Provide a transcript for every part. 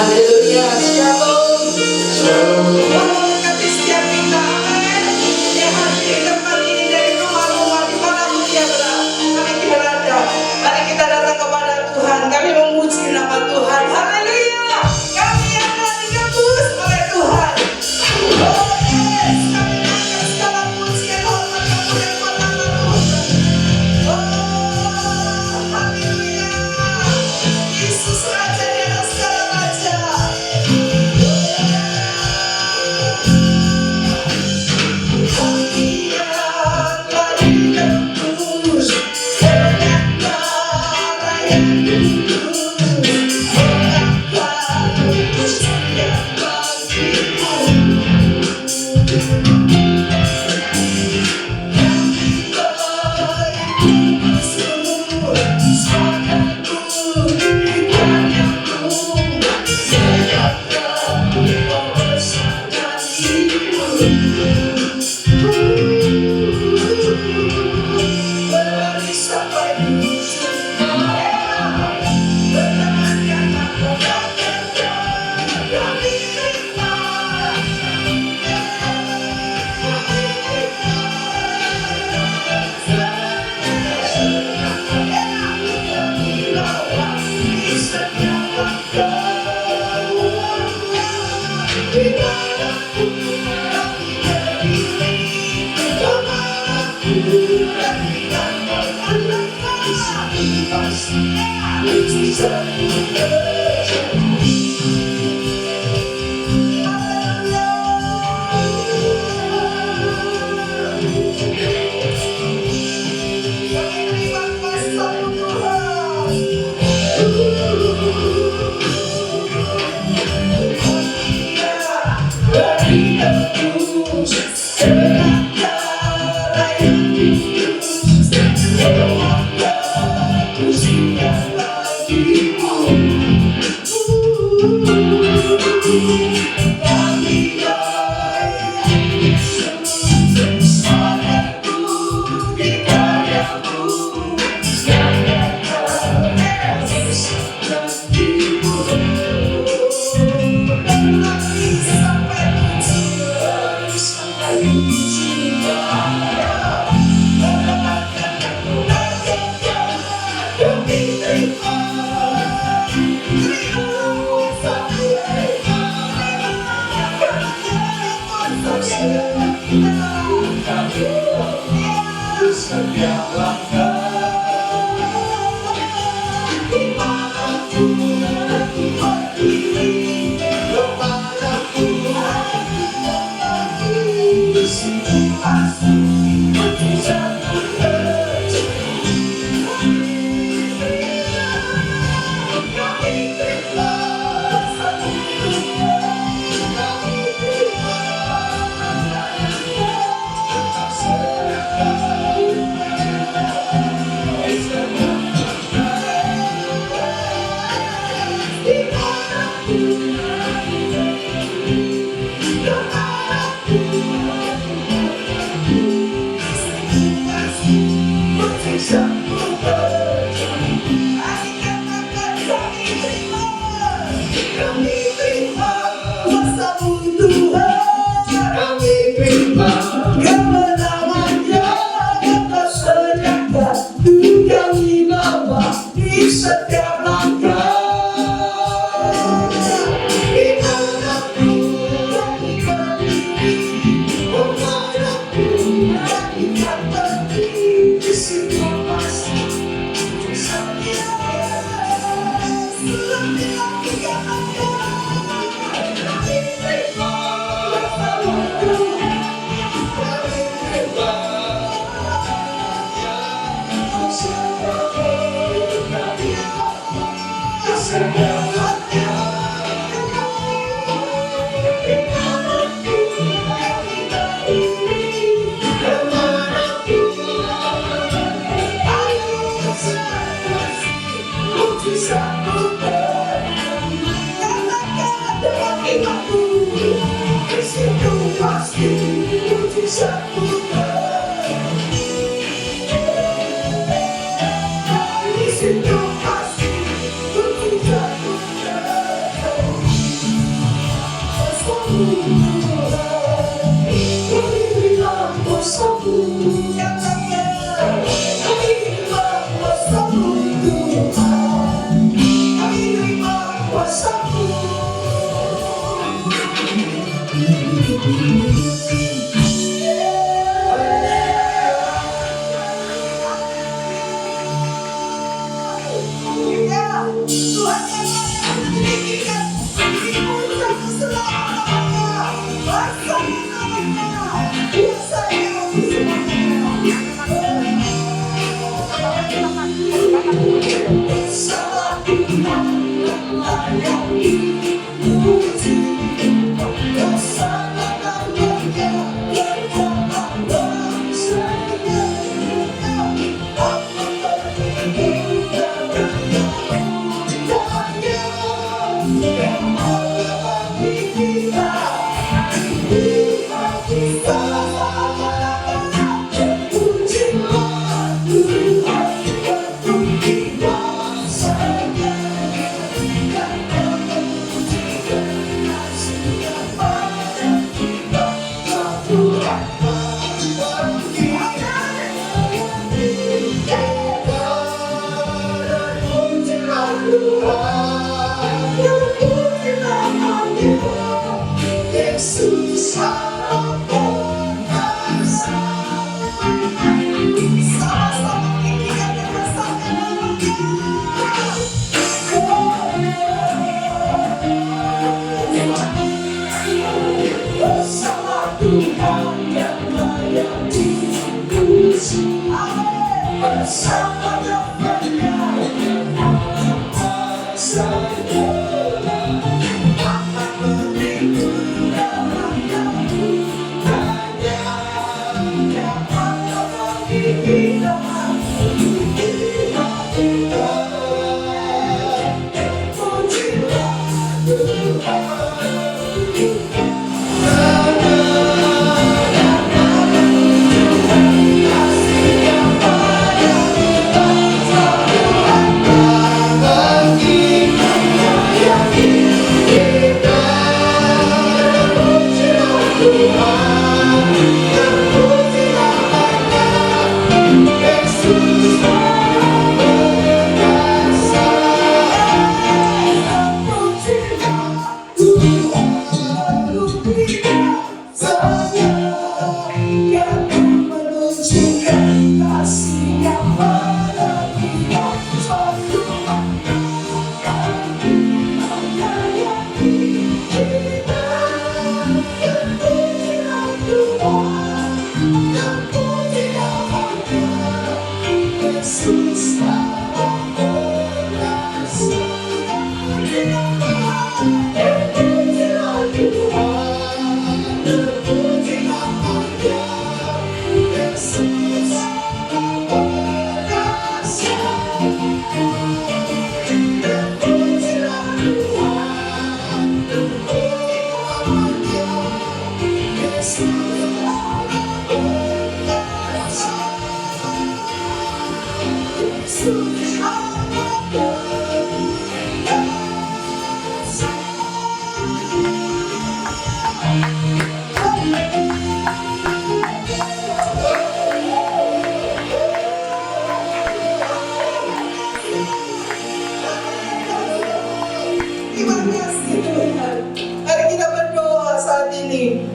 Haleluya, shalom. Tuhan memberkati setiap kita. Yang hadir di tempat ini dari rumah-rumah dimanapun dia berada. Mari kita datang kepada Tuhan. Kami memuji nama Tuhan. Haleluya. Kami yang telah ditebus oleh Tuhan. Oh yes. Kami angkat segala pujian, hormat, kemuliaan buat nama Tuhan. Oh haleluya. Yesus Raja di atas segala raja.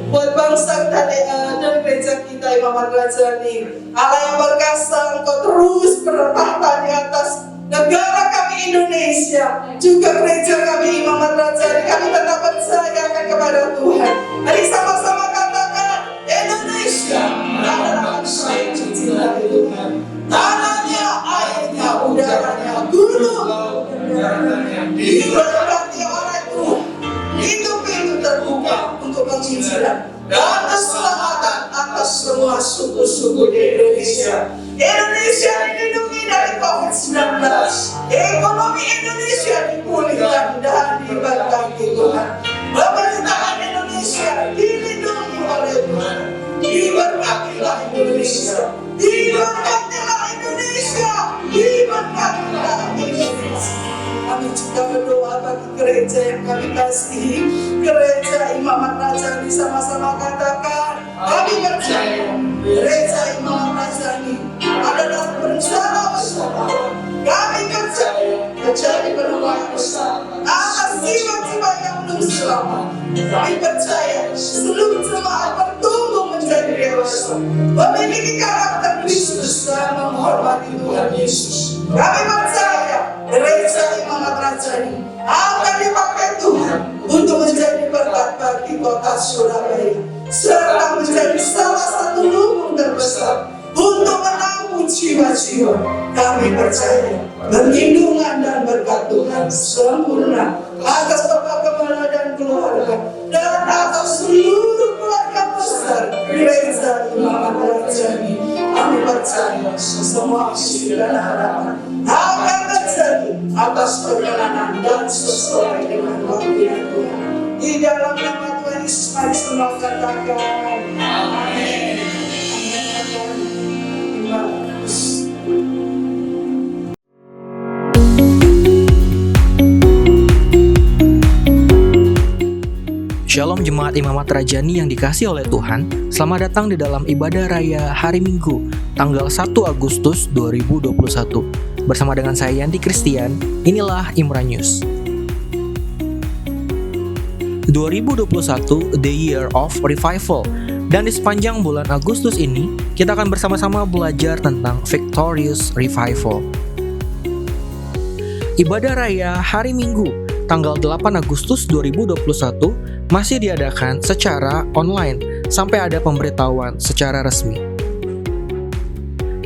buat bangsa dan gereja kita Imam Madrasah. Allah yang berkasa, Engkau terus bertahta di atas negara kami Indonesia, juga gereja kami Imam Madrasah. Kami tetap percayakan kepada Tuhan. Mari sama-sama katakan, Indonesia adalah bangsa yang dicintai Tuhan. Tanahnya, airnya, udaranya, gunung, diberkati oleh Tuhan. Hidup itu terbuka untuk penginjilan dan keselamatan atas semua suku-suku di Indonesia. Indonesia dilindungi dari COVID-19. Ekonomi Indonesia dipulihkan dan diberkati Tuhan. Pemerintahan Indonesia dilindungi oleh Tuhan. Diberkatilah Indonesia. Diberkatilah Indonesia. Diberkatilah Indonesia. Kami juga berdoa bagi gereja yang kami kasihi, gereja Imam Madrasah. Sama-sama katakan, kami percaya gereja Imam Madrasah adalah berencana bersama. Kami percaya terjadi perubahan besar atas jiwa-jiwa yang belum selamat. Kami percaya seluruh jemaat bertumbuh menjadi dewasa, memiliki karakter Kristus dan menghormati Tuhan Yesus. Kami percaya gereja Imam Madrasah akan dipakai Tuhan untuk menjadi berkat bagi kota Surabaya, serta menjadi salah satu lumbung terbesar untuk menampung seluruh jiwa-jiwa. Kami percaya perlindungan dan berkat Tuhan sempurna atas Bapak Gembala dan keluarga, dan atas seluruh keluarga besar Gereja Imamat Rajani. Kami percaya semua visi dan harapan akan terjadi atas perjalanan dan sesuai dengan waktunya Tuhan. Di dalam nama Tuhan Yesus mari semua katakan amin. Terima kasih. Shalom Jemaat Imamat Rajani yang dikasihi oleh Tuhan. Selamat datang di dalam ibadah raya hari Minggu, tanggal 1 Agustus 2021. Bersama dengan saya Yandi Christian, inilah Imra News. 2021 The Year of Revival. Dan di sepanjang bulan Agustus ini, kita akan bersama-sama belajar tentang Victorious Revival. Ibadah raya hari Minggu, tanggal 8 Agustus 2021 masih diadakan secara online sampai ada pemberitahuan secara resmi.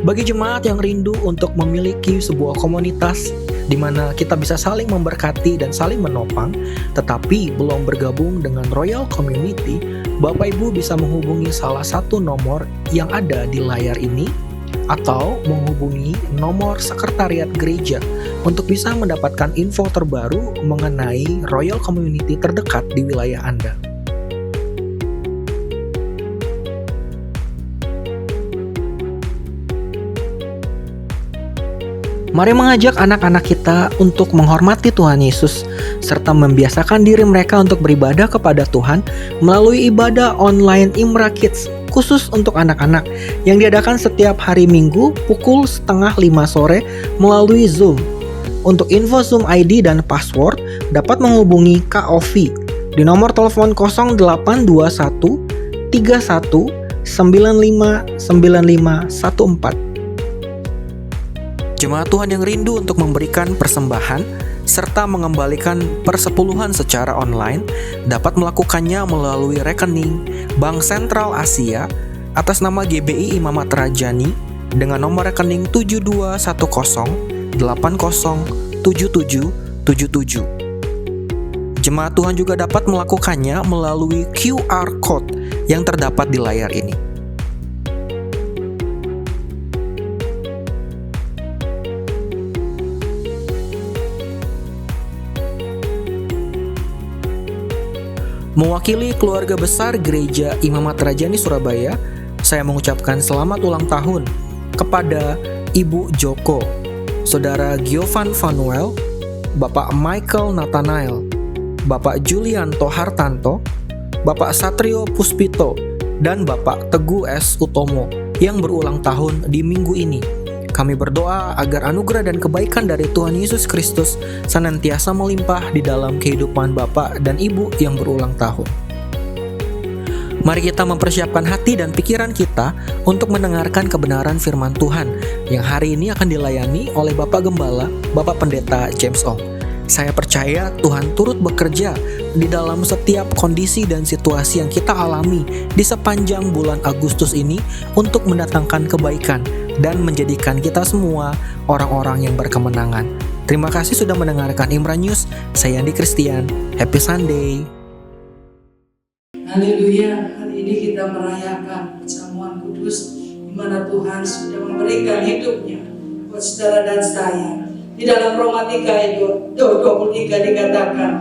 Bagi jemaat yang rindu untuk memiliki sebuah komunitas di mana kita bisa saling memberkati dan saling menopang, tetapi belum bergabung dengan Royal Community, Bapak Ibu bisa menghubungi salah satu nomor yang ada di layar ini atau menghubungi nomor sekretariat gereja untuk bisa mendapatkan info terbaru mengenai Royal Community terdekat di wilayah Anda. Mari mengajak anak-anak kita untuk menghormati Tuhan Yesus serta membiasakan diri mereka untuk beribadah kepada Tuhan melalui ibadah online Imra Kids khusus untuk anak-anak yang diadakan setiap hari Minggu pukul 4:30 sore melalui Zoom. Untuk info Zoom ID dan password dapat menghubungi Kak Ovi di nomor telepon 0821 31 95 9514. Jemaat Tuhan yang rindu untuk memberikan persembahan serta mengembalikan persepuluhan secara online dapat melakukannya melalui rekening Bank Sentral Asia atas nama GBI Imamat Rajani dengan nomor rekening 7210807777. Jemaat Tuhan juga dapat melakukannya melalui QR Code yang terdapat di layar ini. Mewakili keluarga besar Gereja Imamat Rajani Surabaya, saya mengucapkan selamat ulang tahun kepada Ibu Joko, Saudara Giovan Vanuel, Bapak Michael Nathanael, Bapak Julianto Hartanto, Bapak Satrio Puspito, dan Bapak Teguh S. Utomo yang berulang tahun di minggu ini. Kami berdoa agar anugerah dan kebaikan dari Tuhan Yesus Kristus senantiasa melimpah di dalam kehidupan Bapak dan Ibu yang berulang tahun. Mari kita mempersiapkan hati dan pikiran kita untuk mendengarkan kebenaran firman Tuhan yang hari ini akan dilayani oleh Bapak Gembala, Bapak Pendeta James Ong. Saya percaya Tuhan turut bekerja di dalam setiap kondisi dan situasi yang kita alami di sepanjang bulan Agustus ini untuk mendatangkan kebaikan dan menjadikan kita semua orang-orang yang berkemenangan. Terima kasih sudah mendengarkan Imra News. Saya Yandi Christian. Happy Sunday. Haleluya, hari ini kita merayakan perjamuan kudus di mana Tuhan sudah memberikan hidupnya buat saudara dan saya. Di dalam Roma 3 ayat 23 dikatakan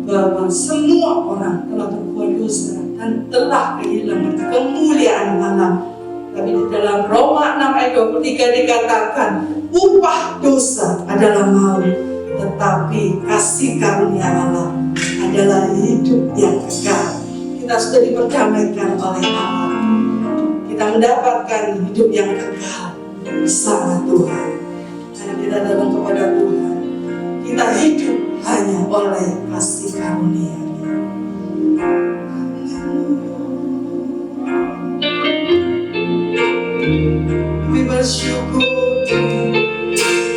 bahwa semua orang telah berbuat dosa dan telah kehilangan kemuliaan Allah. Tapi di dalam Roma 6 ayat 23 dikatakan upah dosa adalah maut, tetapi kasih karunia Allah adalah hidup yang kekal. Kita sudah diperdamaikan oleh Allah. Kita mendapatkan hidup yang kekal bersama Tuhan. Karena kita datang kepada Tuhan, kita hidup hanya oleh kasih karunia-Nya. Kami bersyukur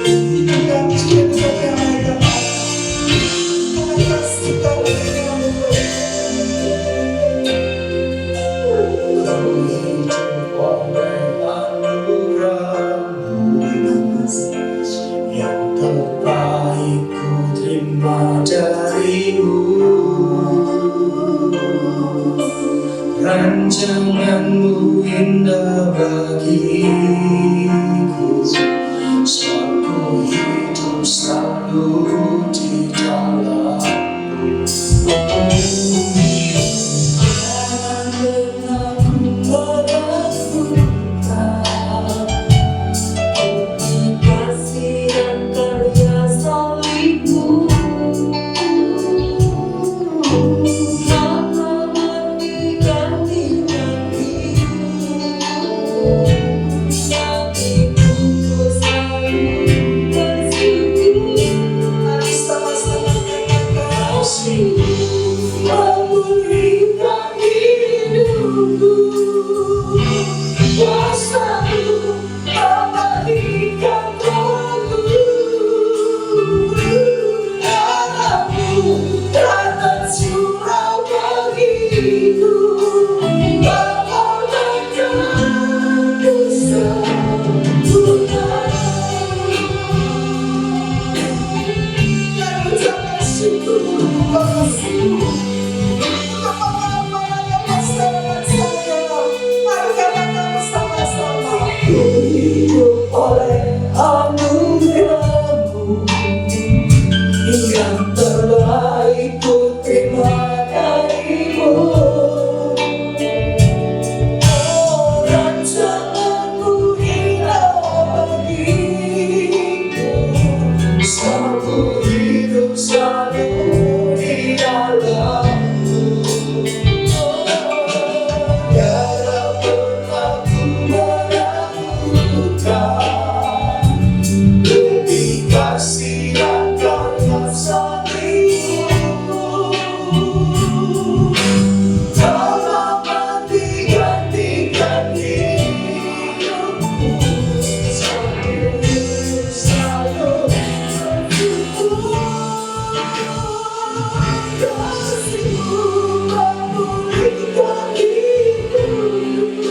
hidup kami sudah diperdamaikan. Kami kasih karunia-Mu. Hidup oleh anugerah darimu, rancanganmu indah bagiku, sebab ku hidup selalu di dalammu. Jangan pernah ku meragukan kasih dan karya salibmu, karena menggantikan hidup, hatiku selalu bersyukur. Mari sama-sama katakan kasih memulihkan hidupku, kuasa-Mu abadikan aku, darah-Mu datang surau bagiku, memulihkan kesempurnaan. Dan ucapkan syukur kepadamu. Ku hidup oleh anugerah-Mu, yang terbaik ku terima dari-Mu. Oh, rancangan-Mu indah bagiku, selalu hidup selalu di dalam-Mu. Tiada pernah ku meragukan lebih kasih dan karya salibmu, telah menggantikan hidupku, selalu bersyukur. Kasih-Mu memulihkan hidupku,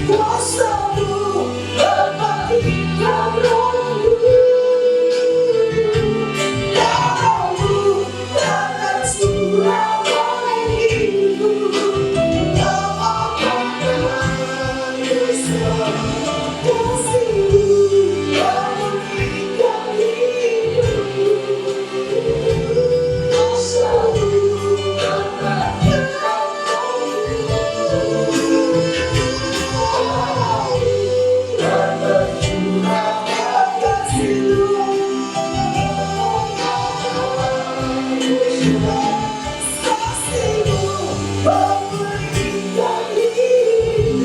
kuasa-Mu abadikan aku, darah-Mu datang surau bagiku, memulihkan dosa. Kasih-Mu memulihkan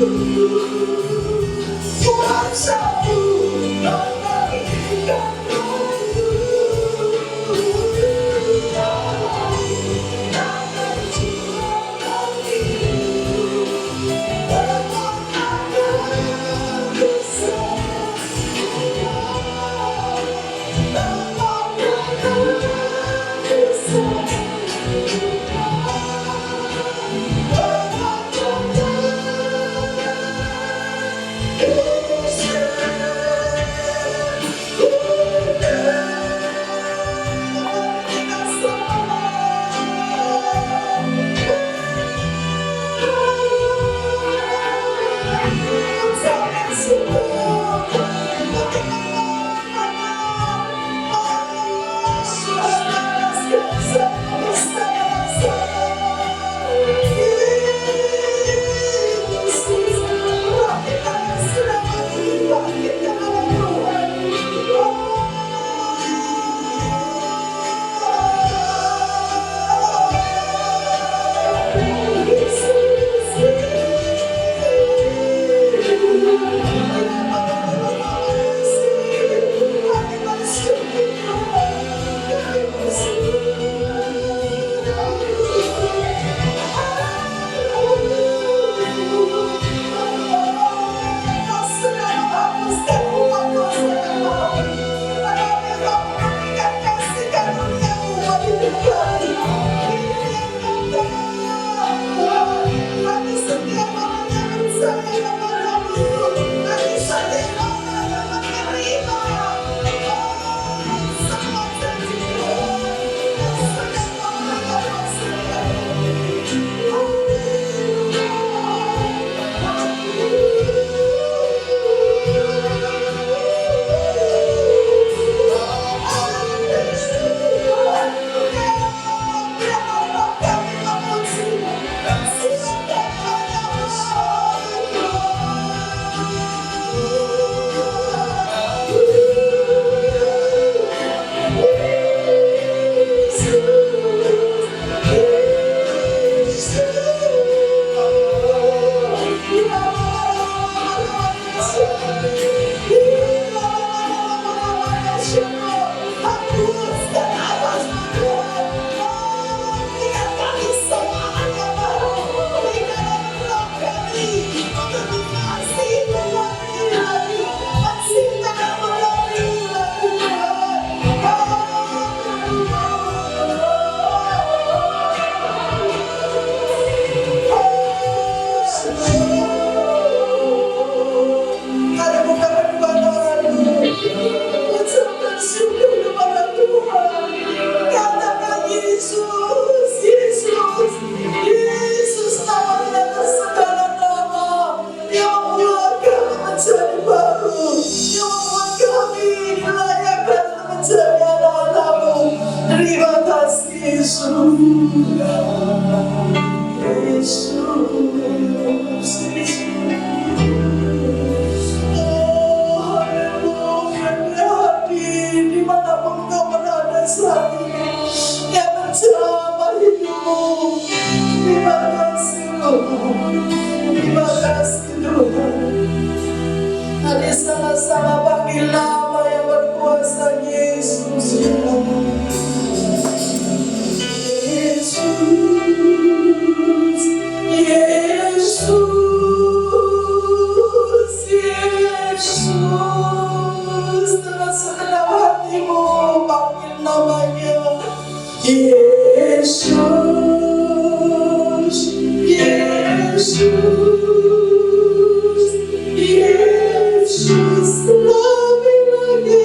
hidupku, kuasa-Mu abadikan Dimanapun kau berada saat ini, yang menjamah hidupmu. Terima kasih Tuhan, terima kasih Tuhan. Mari sama-sama panggil nama yang berkuasa Yesus. Yesus, Yesus, Yesus. Dengan segenap hatimu panggil namanya. Yesus, Yesus, Yesus, lebih lagi.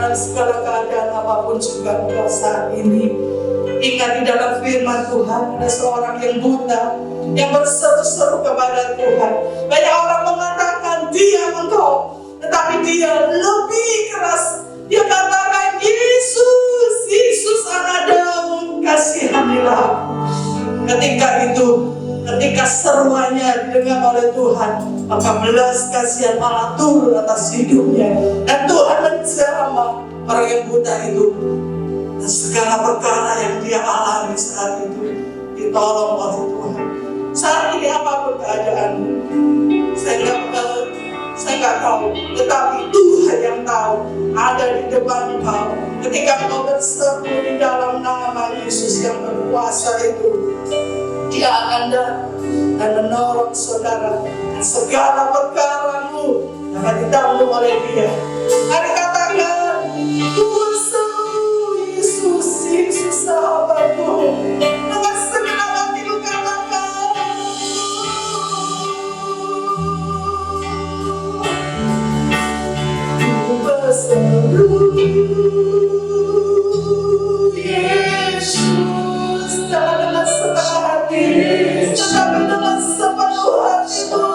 Dalam segala keadaan apapun juga engkau saat ini, ingat di dalam firman Tuhan ada seorang yang buta yang berseru-seru kepada Tuhan. Banyak orang mengatakan dia engkau, tetapi dia lebih keras. Dia katakan, Yesus, Yesus anak Daud, kasihanilah aku. Ketika itu, ketika seruannya didengar oleh Tuhan, maka belas kasih kasihan malah turun atas hidupnya. Dan Tuhan menjamah orang yang buta itu. Dan segala perkara yang dia alami saat itu ditolong oleh Tuhan. Saat ini apapun keadaanmu, saya nggak tahu, tetapi Tuhan yang tahu. Ada di depan kau. Ketika kau berseru di dalam nama Yesus yang berkuasa itu, Dia akan datang dan menolong saudara. Dan segala perkaramu dapat ditanggung oleh Dia. Mari katakan, ku berseru Yesus, Yesus sahabatku. Dengan segenap hatiku katakan, ku berseru Yesus. Jangan dengan setengah hati, tetapi dengan sepenuh hatimu.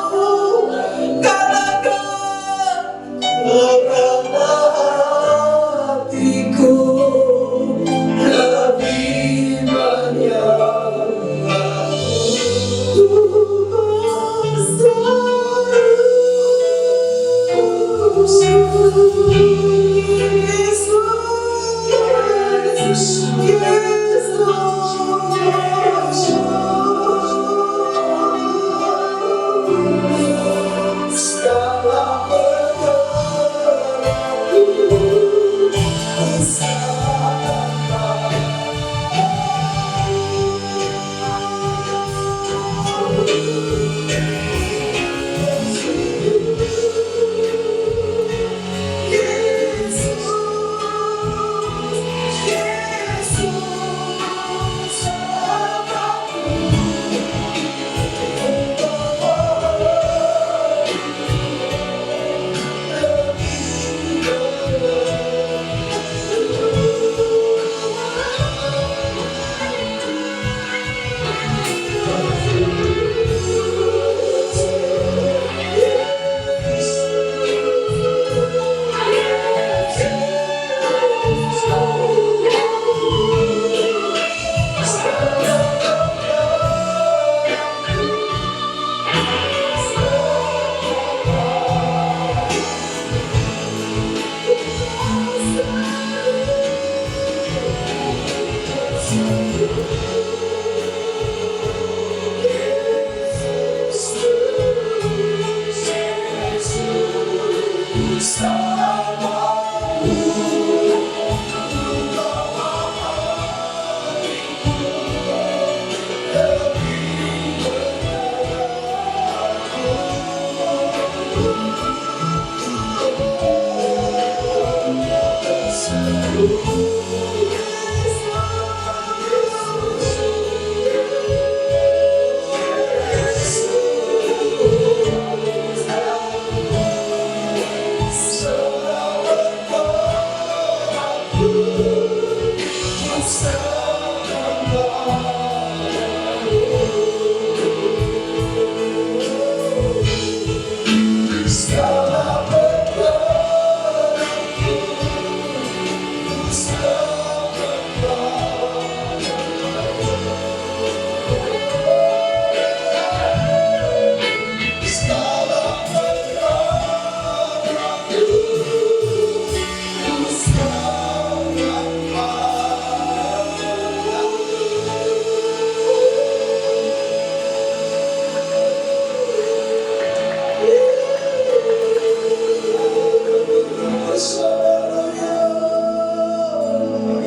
Katakan, beratlah hatiku lebih banyak. Ku berseru Yesus,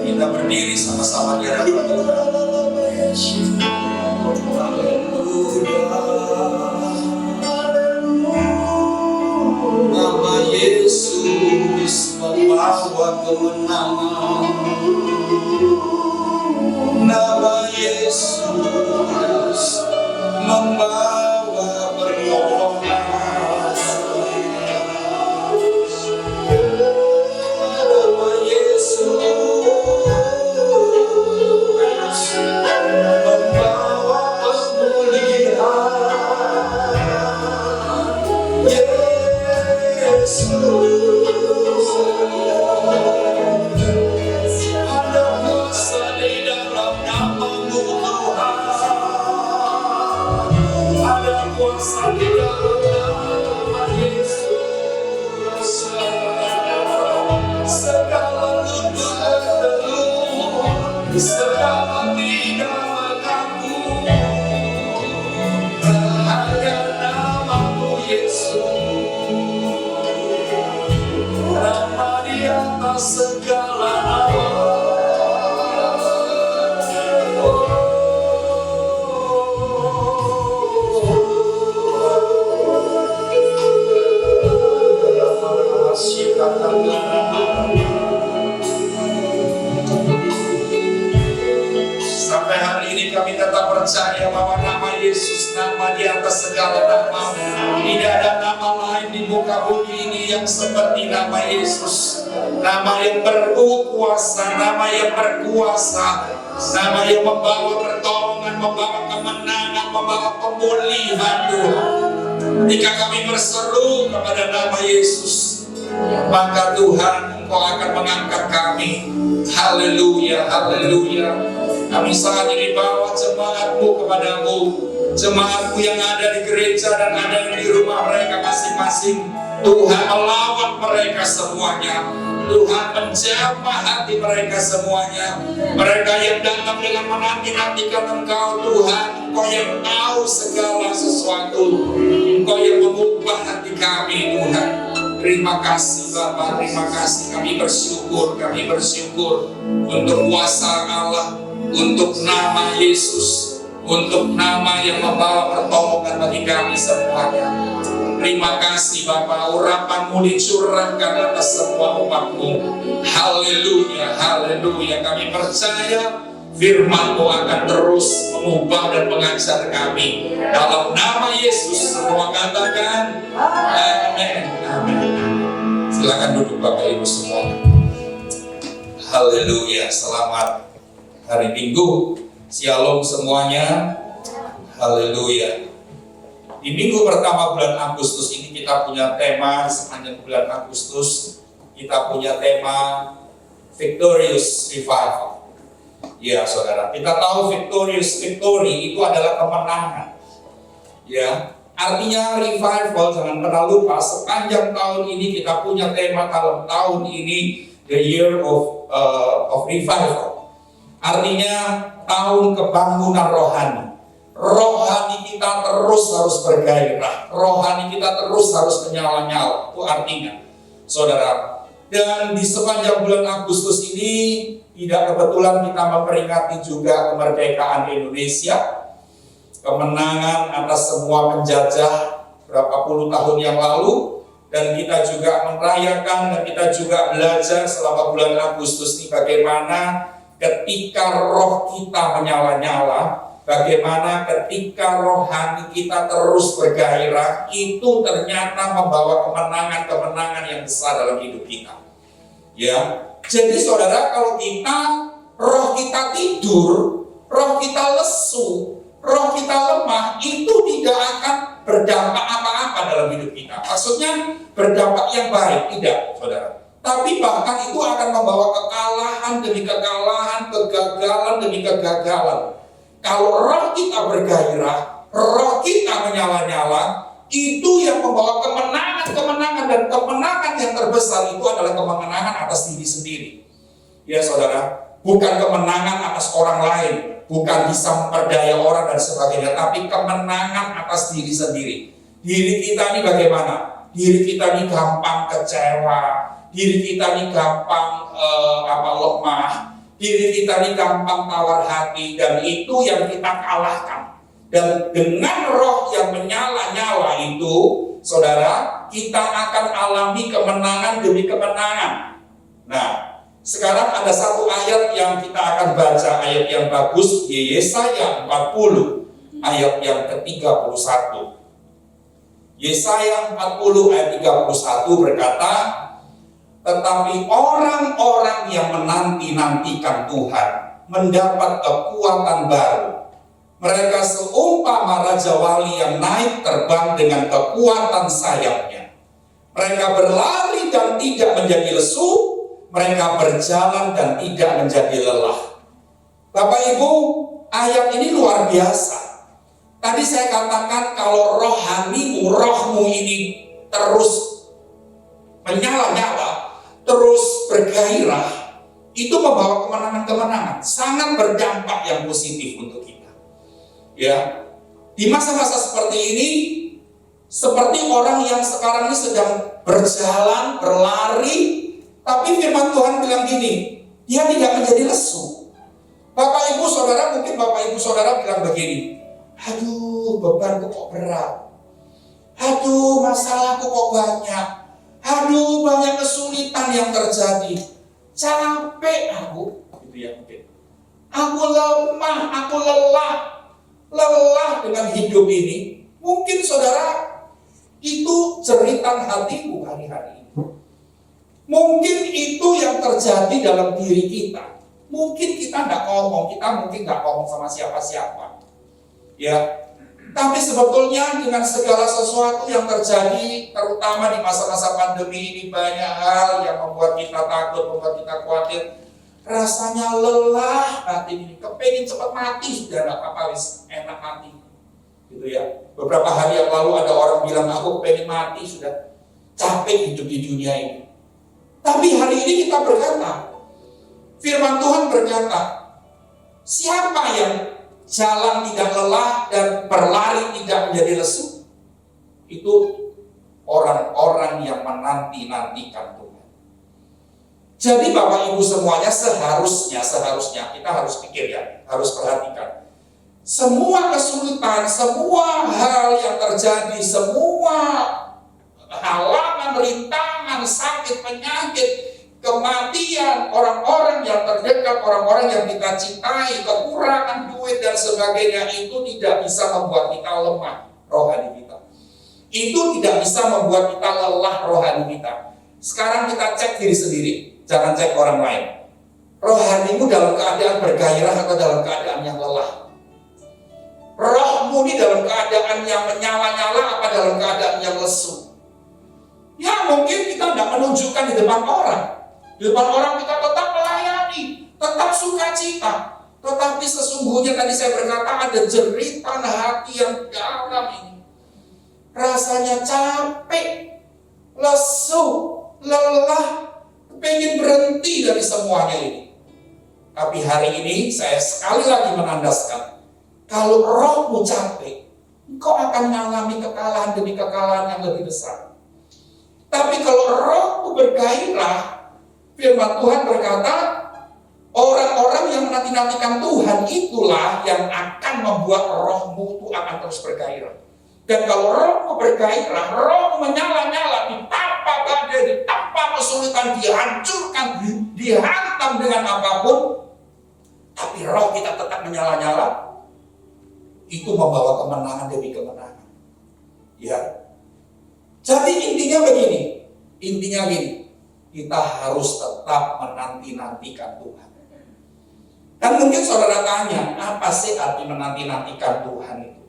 Kita berdiri sama-sama di hadapan Tuhan. Nama Yesus membawa kemenangan. Nama Yesus membawa pertolongan. Nama Yesus membawa pemulihan. Yesus, ada Sampai hari ini kami tetap percaya bahwa nama Yesus, nama di atas segala nama. Tidak ada nama lain di muka bumi ini yang seperti nama Yesus. Nama yang berkuasa, nama yang berkuasa, nama yang membawa pertolongan, membawa kemenangan, membawa pemulihan Tuhan. Jika kami berseru kepada nama Yesus, maka Tuhan Engkau akan mengangkat kami. Haleluya, haleluya. Kami saat ini bawa jemaatmu kepadamu, jemaatmu yang ada di gereja dan ada di rumah mereka masing-masing. Tuhan melawan mereka semuanya. Tuhan menjamah hati mereka semuanya. Mereka yang datang dengan menanti-nantikan Engkau, Tuhan. Engkau yang tahu segala sesuatu. Engkau yang mengubah hati kami, Tuhan. Terima kasih Bapa, terima kasih. Kami bersyukur untuk kuasa Allah, untuk nama Yesus, untuk nama yang membawa pertolongan bagi kami semuanya. Terima kasih Bapa, urapan-Mu dicurahkan atas semua umat-Mu. Haleluya, haleluya. Kami percaya firman-Mu akan terus mengubah dan mengajar kami. Dalam nama Yesus semua katakan amin, amin. Silakan duduk Bapak Ibu semua. Haleluya, selamat hari Minggu. Shalom semuanya. Haleluya. Di minggu pertama bulan Agustus ini kita punya tema sepanjang bulan Agustus. Kita punya tema Victorious Revival. Ya saudara, kita tahu victory itu adalah kemenangan. Ya, artinya revival, jangan pernah lupa sepanjang tahun ini kita punya tema dalam tahun ini the year of revival. Artinya tahun kebangunan rohani. Rohani kita terus harus bergairah, rohani kita terus harus menyala-nyala. Itu artinya, saudara. Dan di sepanjang bulan Agustus ini tidak kebetulan kita memperingati juga kemerdekaan Indonesia, kemenangan atas semua penjajah berapa puluh tahun yang lalu, dan kita juga merayakan dan kita juga belajar selama bulan Agustus ini bagaimana ketika roh kita menyala-nyala. Bagaimana ketika rohani kita terus bergairah, itu ternyata membawa kemenangan-kemenangan yang besar dalam hidup kita. Ya, jadi saudara, kalau roh kita tidur, roh kita lesu, roh kita lemah, itu tidak akan berdampak apa-apa dalam hidup kita. Maksudnya berdampak yang baik, tidak, saudara. Tapi bahkan itu akan membawa kekalahan demi kekalahan, kegagalan demi kegagalan. Kalau roh kita bergairah, roh kita menyala-nyala, itu yang membawa kemenangan-kemenangan, dan kemenangan yang terbesar itu adalah kemenangan atas diri sendiri. Ya saudara, bukan kemenangan atas orang lain, bukan bisa memperdaya orang dan sebagainya, tapi kemenangan atas diri sendiri. Diri kita ini bagaimana? Diri kita ini gampang kecewa, diri kita ini gampang lemah, diri kita ini gampang tawar hati, dan itu yang kita kalahkan. Dan dengan roh yang menyala-nyala itu, saudara, kita akan alami kemenangan demi kemenangan. Nah, sekarang ada satu ayat yang kita akan baca, ayat yang bagus, di Yesaya 40, ayat yang ke-31. Yesaya 40 ayat 31 berkata, tetapi orang-orang yang menanti-nantikan Tuhan mendapat kekuatan baru. Mereka seumpama raja wali yang naik terbang dengan kekuatan sayapnya. Mereka berlari dan tidak menjadi lesu, mereka berjalan dan tidak menjadi lelah. Bapak Ibu, ayat ini luar biasa. Tadi saya katakan kalau rohanimu, rohmu ini terus menyala-nyala, terus bergairah, itu membawa kemenangan-kemenangan, sangat berdampak yang positif untuk kita. Ya, di masa-masa seperti ini, seperti orang yang sekarang ini sedang berjalan, berlari, tapi firman Tuhan bilang gini, dia tidak menjadi lesu. Bapak Ibu Saudara, mungkin Bapak Ibu Saudara bilang begini, aduh bebanku kok berat, aduh masalahku kok banyak, aduh banyak kesulitan kesulitan yang terjadi, capek aku, gitu ya mungkin. Aku lemah, aku lelah dengan hidup ini. Mungkin saudara, itu jeritan hatimu hari-hari ini. Mungkin itu yang terjadi dalam diri kita. Mungkin kita nggak ngomong, kita mungkin nggak ngomong sama siapa-siapa. Ya, tapi sebetulnya dengan segala sesuatu yang terjadi, terutama di masa-masa pandemi ini, banyak hal yang membuat kita takut, membuat kita khawatir. Rasanya lelah hati ini, kepingin cepat mati sudah, nggak apa-apa, enak mati. Gitu ya. Beberapa hari yang lalu ada orang bilang, aku pengen mati sudah, capek hidup di dunia ini. Tapi hari ini kita berkata, firman Tuhan berkata, siapa yang jalan tidak lelah dan berlari tidak menjadi lesu? Itu orang-orang yang menanti-nantikan Tuhan. Jadi Bapak Ibu semuanya seharusnya kita harus pikir ya, harus perhatikan. Semua kesulitan, semua hal yang terjadi, semua halangan, rintangan, sakit, penyakit, kematian, orang-orang yang terdekat, orang-orang yang kita cintai, kekurangan duit dan sebagainya, itu tidak bisa membuat kita lemah rohani kita. Itu tidak bisa membuat kita lelah rohani kita. Sekarang kita cek diri sendiri, jangan cek orang lain. Rohanimu dalam keadaan bergairah atau dalam keadaan yang lelah? Rohmu ini dalam keadaan yang menyala-nyala apa dalam keadaan yang lesu? Ya mungkin kita tidak menunjukkan di depan orang. Di depan orang kita tetap melayani, tetap sukacita. Tetapi sesungguhnya tadi saya berkata ada jeritan hati yang dalam ini. Rasanya capek, lesu, lelah, pengen berhenti dari semuanya ini. Tapi hari ini saya sekali lagi menandaskan, kalau rohmu capek, engkau akan mengalami kekalahan demi kekalahan yang lebih besar. Tapi kalau rohmu bergairah, firman Tuhan berkata, orang-orang yang menanti-nantikan Tuhan itulah yang akan membuat rohmu itu akan terus bergairah. Dan kalau rohmu bergairah, rohmu menyala-nyala, ditampa badai, ditampa kesulitan, dihancurkan, dihantam dengan apapun, tapi roh kita tetap menyala-nyala, itu membawa kemenangan demi kemenangan. Ya. Jadi intinya begini, kita harus tetap menanti-nantikan Tuhan. Dan mungkin saudara tanya, apa sih arti menanti-nantikan Tuhan itu?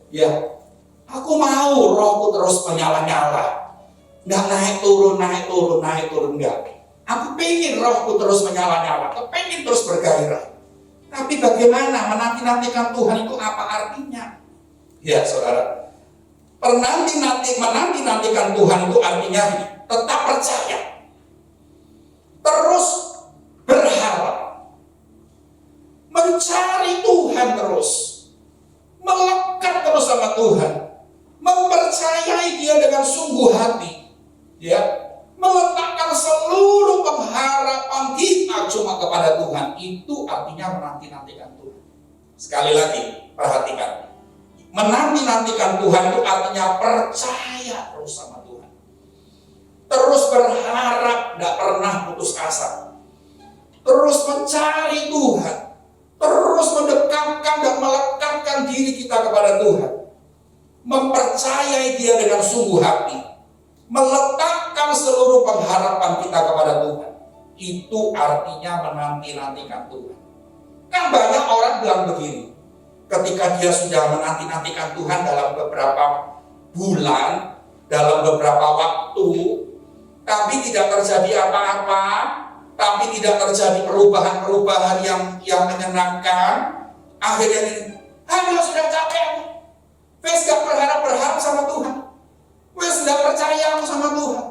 Ya, aku mau rohku terus menyala-nyala, nggak naik turun, enggak. Aku pengen rohku terus menyala-nyala, pengen terus bergairah. Tapi bagaimana menanti-nantikan Tuhan itu apa artinya? Ya saudara, menanti-nantikan Tuhan itu artinya tetap percaya, terus berharap, mencari Tuhan terus, melekat terus sama Tuhan, mempercayai Dia dengan sungguh hati, ya, meletakkan seluruh pengharapan kita cuma kepada Tuhan. Itu artinya menanti-nantikan Tuhan. Sekali lagi, perhatikan. Menanti-nantikan Tuhan itu artinya percaya terus sama Tuhan. Terus berharap, tidak pernah putus asa. Terus mencari Tuhan. Terus mendekatkan dan melekatkan diri kita kepada Tuhan. Mempercayai Dia dengan sungguh hati. Meletakkan seluruh pengharapan kita kepada Tuhan. Itu artinya menanti-nantikan Tuhan. Kan banyak orang bilang begini, ketika dia sudah menanti-nantikan Tuhan dalam beberapa bulan, dalam beberapa waktu, tapi tidak terjadi apa-apa, tapi tidak terjadi perubahan-perubahan yang menyenangkan, akhirnya ini, sudah capek, wes gak berharap sama Tuhan. Wes tidak percaya aku sama Tuhan.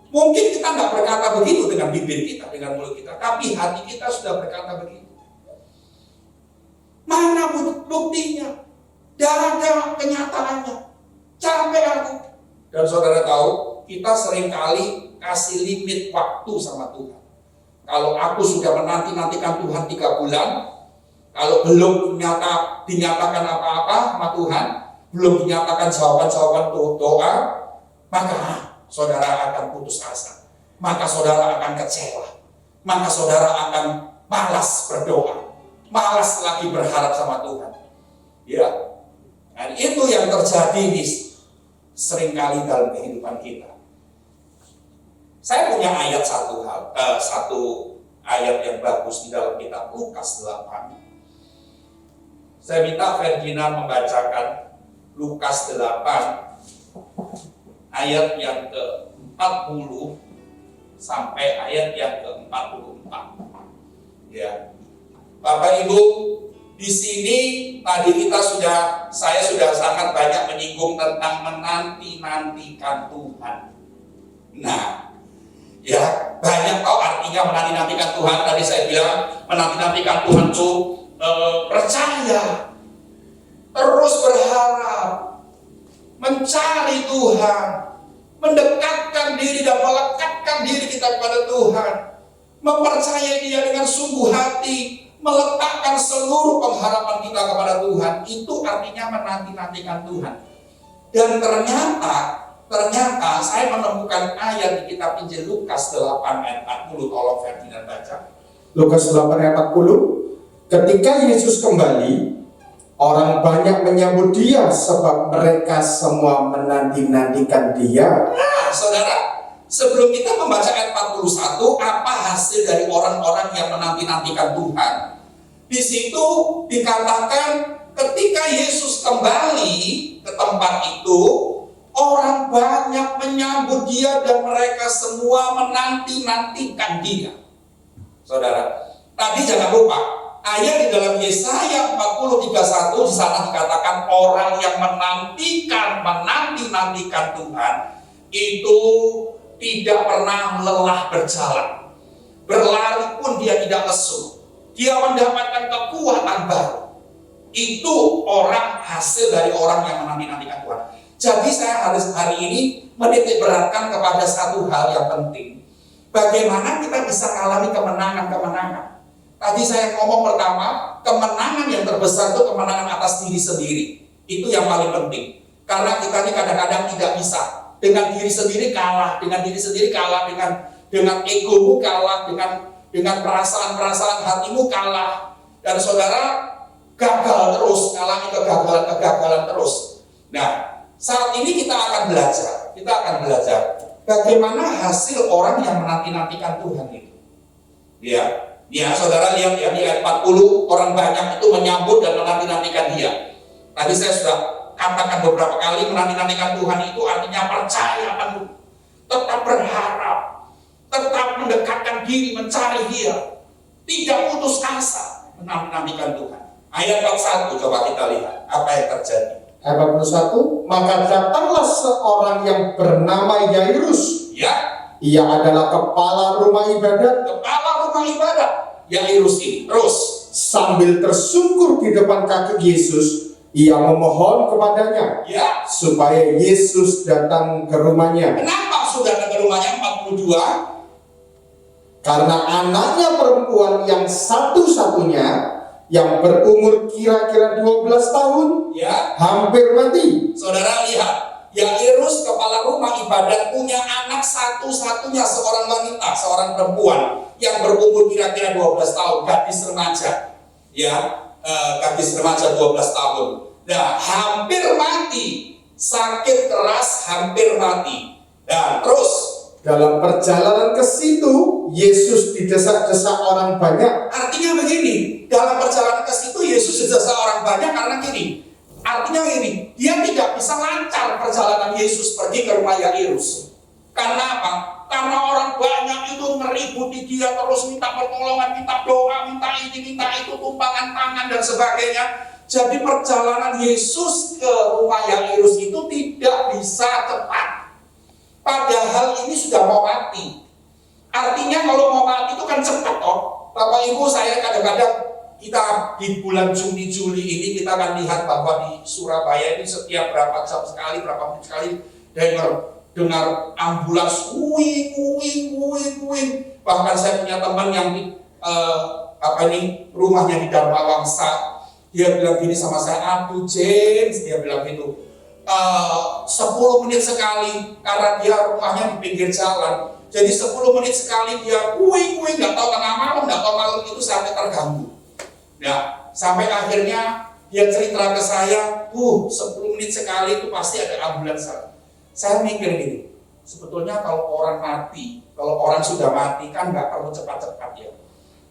Mungkin kita nggak berkata begitu dengan bibir kita, dengan mulut kita, tapi hati kita sudah berkata begitu. Mana buktinya? Tidak ada kenyataannya. Capek aku. Dan saudara tahu, kita seringkali kasih limit waktu sama Tuhan. Kalau aku sudah menanti-nantikan Tuhan 3 bulan, kalau belum dinyatakan apa-apa sama Tuhan, belum dinyatakan jawaban-jawaban doa, maka saudara akan putus asa. maka saudara akan kecewa. Maka saudara akan malas berdoa, malas lagi berharap sama Tuhan. Ya, dan itu yang terjadi seringkali dalam kehidupan kita. Saya punya satu ayat yang bagus di dalam kitab Lukas 8. Saya minta Ferdinand membacakan Lukas 8 ayat yang ke-40 sampai ayat yang ke-44. Ya. Bapak Ibu, di sini tadi saya sudah sangat banyak menyinggung tentang menanti-nantikan Tuhan. Nah, ya, banyak tahu artinya menanti-nantikan Tuhan. Tadi saya bilang menanti-nantikan Tuhan itu percaya, terus berharap, mencari Tuhan, mendekatkan diri dan melekatkan diri kita kepada Tuhan, mempercayai Dia dengan sungguh hati, meletakkan seluruh pengharapan kita kepada Tuhan. Itu artinya menanti-nantikan Tuhan. Dan ternyata saya menemukan ayat di kitab Injil Lukas 8 ayat 40. Tolong Ferdinand baca. Lukas 8 ayat 40. Ketika Yesus kembali, orang banyak menyambut Dia sebab mereka semua menanti-nantikan Dia. Nah, saudara, sebelum kita membaca ayat 41, apa hasil dari orang-orang yang menanti-nantikan Tuhan? Di situ dikatakan ketika Yesus kembali ke tempat itu, orang banyak menyambut Dia dan mereka semua menanti-nantikan Dia. Saudara, tadi jangan lupa ayat di dalam Yesaya 40:31 di sana dikatakan orang yang menanti-nantikan Tuhan itu tidak pernah lelah berjalan. Berlari pun dia tidak lesu. Dia mendapatkan kekuatan baru. Itu hasil dari orang yang menanti-nantikan Tuhan. Jadi saya harus hari ini menitik beratkan kepada satu hal yang penting. Bagaimana kita bisa mengalami kemenangan-kemenangan. Tadi saya ngomong pertama, kemenangan yang terbesar itu kemenangan atas diri sendiri. Itu yang paling penting. Karena kita ini kadang-kadang tidak bisa. Dengan diri sendiri kalah, dengan egomu kalah, dengan perasaan-perasaan hatimu kalah. Dan saudara gagal terus, alami kegagalan terus. Nah, saat ini kita akan belajar bagaimana hasil orang yang menanti-nantikan Tuhan itu. Ya, saudara lihat ya di ayat 40, orang banyak itu menyambut dan menanti-nantikan Dia. Tadi saya sudah katakan beberapa kali, menanti-nantikan Tuhan itu artinya percaya penuh, tetap berharap, tetap mendekatkan diri, mencari Dia, tidak putus asa, menanti-nantikan Tuhan. Ayat 41, coba kita lihat apa yang terjadi. Ayat 41, maka datanglah seorang yang bernama Yairus. Ya, Ia adalah kepala rumah ibadat. Yairus ini. Terus Sambil tersungkur di depan kaki Yesus, ia memohon kepadanya supaya Yesus datang ke rumahnya. kenapa sudah datang ke rumahnya? 42. Karena anaknya perempuan yang satu-satunya, yang berumur kira-kira 12 tahun, hampir mati. Saudara lihat, Yairus kepala rumah ibadat punya anak satu-satunya, seorang wanita, seorang perempuan yang berumur kira-kira 12 tahun, gadis remaja. Gadis remaja 12 tahun. Nah, hampir mati, sakit keras, hampir mati. Dan terus dalam perjalanan ke situ, Yesus didesak-desak orang banyak. artinya begini, dalam perjalanan ke situ Yesus didesak orang banyak karena gini. Artinya gini, dia tidak bisa lancar perjalanan Yesus pergi ke rumah Yairus. Karena apa? Karena orang banyak itu meributi dia, terus minta pertolongan, minta doa, minta ini, minta itu, tumpangan tangan dan sebagainya. Jadi perjalanan Yesus ke rumah Yairus itu tidak bisa cepat. Padahal ini sudah mau mati. Artinya kalau mau mati itu kan cepat toh. Bapak Ibu, saya kadang-kadang kita di bulan Juni Juli ini kita akan lihat bahwa di Surabaya ini setiap berapa jam sekali, berapa menit sekali dengar ambulans wuing. Bahkan saya punya teman yang rumahnya di Dharma Wangsa. Dia bilang gini sama saya, aduh James, dia bilang gitu, 10 menit sekali karena dia rumahnya di pinggir jalan. Jadi 10 menit sekali dia kuing, nggak tahu tengah malam, nggak tahu malam itu sampai terganggu. Nah, sampai akhirnya dia cerita ke saya, 10 menit sekali itu pasti ada ambulans. Saya mikir gini, sebetulnya kalau orang mati, kalau orang sudah mati kan nggak perlu cepat-cepat ya.